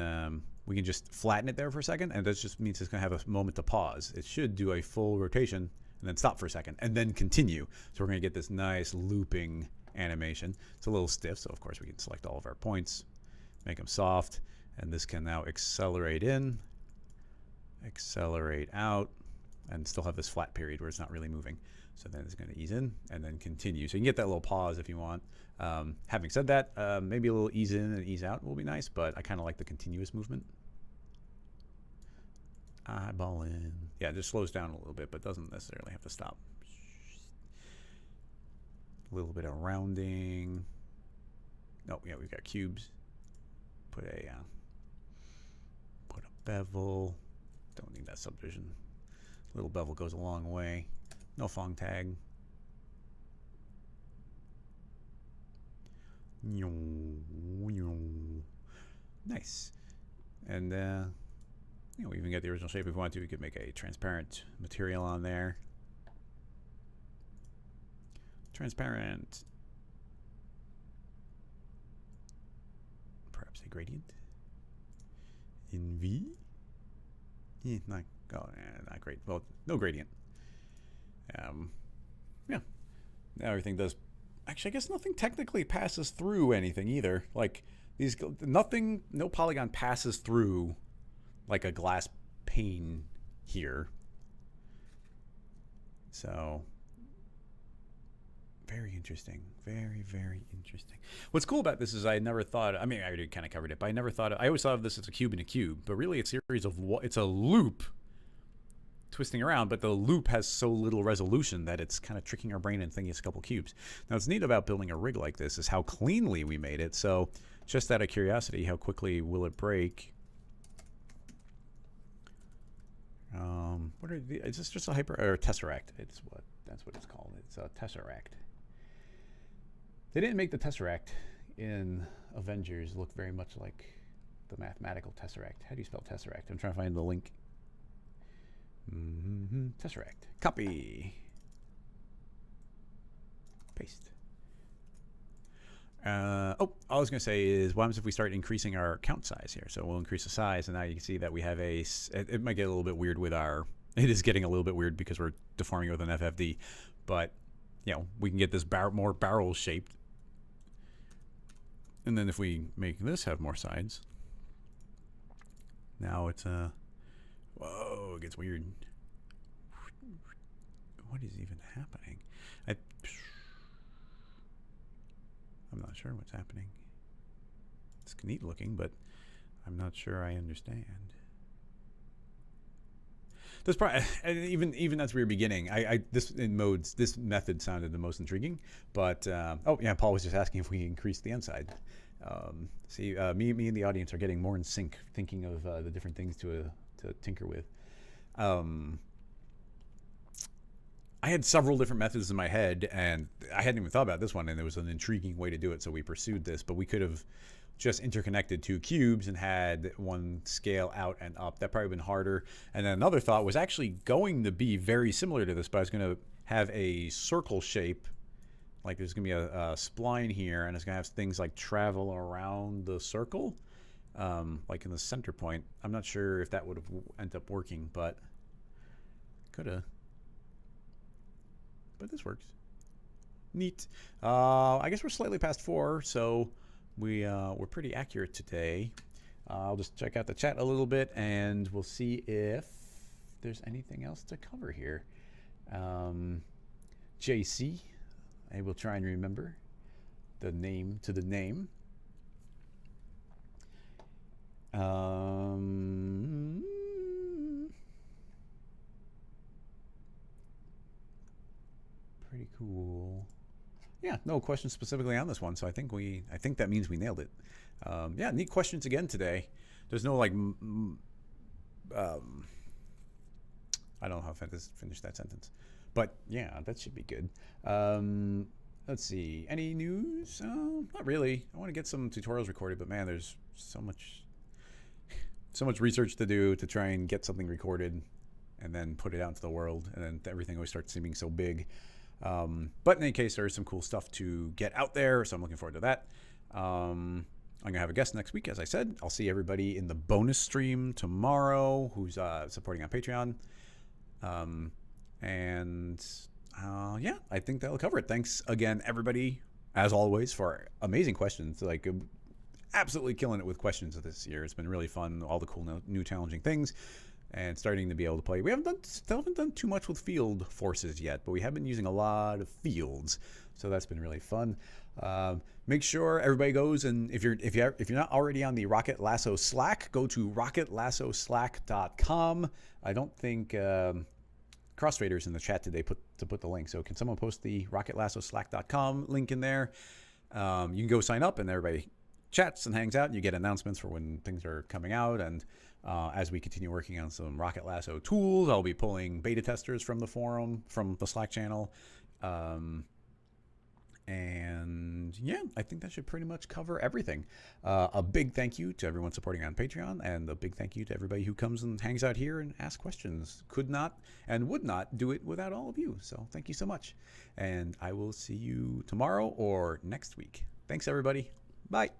we can just flatten it there for a second, and that just means it's going to have a moment to pause. It should do a full rotation and then stop for a second and then continue. So we're going to get this nice looping animation. It's a little stiff, so of course we can select all of our points, make them soft, and this can now accelerate in, accelerate out, and still have this flat period where it's not really moving. So then it's going to ease in and then continue. So you can get that little pause if you want. Having said that, maybe a little ease in and ease out will be nice, but I kind of like the continuous movement. Eyeball in. Yeah, it just slows down a little bit, but doesn't necessarily have to stop. A little bit of rounding. Oh, yeah, we've got cubes. Put a bevel. Don't need that subdivision. Little bevel goes a long way. No Fong tag. Nice. And we even get the original shape if we want to. We could make a transparent material on there. Transparent. Perhaps a gradient. In V. Yeah, not great. Well, no gradient. Yeah. Now everything does. Actually, I guess nothing technically passes through anything either. Like no polygon passes through like a glass pane here. So very interesting. Very, very interesting. What's cool about this is I never thought, I mean, I already kind of covered it, but I always thought of this as a cube in a cube, but really it's a series of, it's a loop twisting around, but the loop has so little resolution that it's kind of tricking our brain and thinking it's a couple cubes. Now, what's neat about building a rig like this is how cleanly we made it. So just out of curiosity, how quickly will it break? Is this just a Tesseract? That's what it's called. It's a Tesseract. They didn't make the Tesseract in Avengers look very much like The mathematical tesseract. How do you spell tesseract? I'm trying to find the link. Tesseract. Copy. Paste. All I was going to say is, what happens if we start increasing our count size here? So we'll increase the size, and now you can see that we have a, it might get a little bit weird with our, it is getting a little bit weird because we're deforming with an FFD, but, you know, we can get this more barrel shaped. And then if we make this have more sides, now it's, whoa, it gets weird. What is even happening? I'm not sure what's happening. It's neat looking, but I'm not sure I understand. This probably, even at the very beginning, this method sounded the most intriguing. But oh yeah, Paul was just asking if we increase the inside. See, me and the audience are getting more in sync, thinking of the different things to tinker with. I had several different methods in my head, and I hadn't even thought about this one, and it was an intriguing way to do it, so we pursued this. But we could have just interconnected two cubes and had one scale out and up. That probably would have been harder. And then another thought was actually going to be very similar to this, but I was going to have a circle shape. Like there's going to be a spline here, and it's going to have things like travel around the circle, like in the center point. I'm not sure if that would have ended up working, but could have. But this works. Neat. I guess we're slightly past 4, so we're pretty accurate today. I'll just check out the chat a little bit, and we'll see if there's anything else to cover here. JC, I will try and remember the name to the name. Pretty cool. Yeah, no questions specifically on this one, so I think that means we nailed it. Yeah, neat questions again today. There's no like, I don't know how to finish that sentence, but yeah, that should be good. Let's see, any news? Not really. I want to get some tutorials recorded, but man, there's so much research to do to try and get something recorded and then put it out into the world, and then everything always starts seeming so big. But in any case, there's some cool stuff to get out there, so I'm looking forward to that. I'm gonna have a guest next week, as I said. I'll see everybody in the bonus stream tomorrow who's supporting on Patreon. Yeah, I think that'll cover it. Thanks again, everybody, as always, for amazing questions. Like, absolutely killing it with questions this year. It's been really fun. All the cool new challenging things. And starting to be able to play. We still haven't done too much with field forces yet, but we have been using a lot of fields, so that's been really fun. Make sure everybody goes, and if you're not already on the Rocket Lasso Slack, go to rocketlassoslack.com. I don't think Crossfaders in the chat today put the link, so can someone post the rocketlassoslack.com link in there? You can go sign up, and everybody chats and hangs out, and you get announcements for when things are coming out. And as we continue working on some Rocket Lasso tools, I'll be pulling beta testers from the forum, from the Slack channel. And yeah, I think that should pretty much cover everything. A big thank you to everyone supporting on Patreon, and a big thank you to everybody who comes and hangs out here and asks questions. Could not and would not do it without all of you. So thank you so much. And I will see you tomorrow or next week. Thanks, everybody. Bye.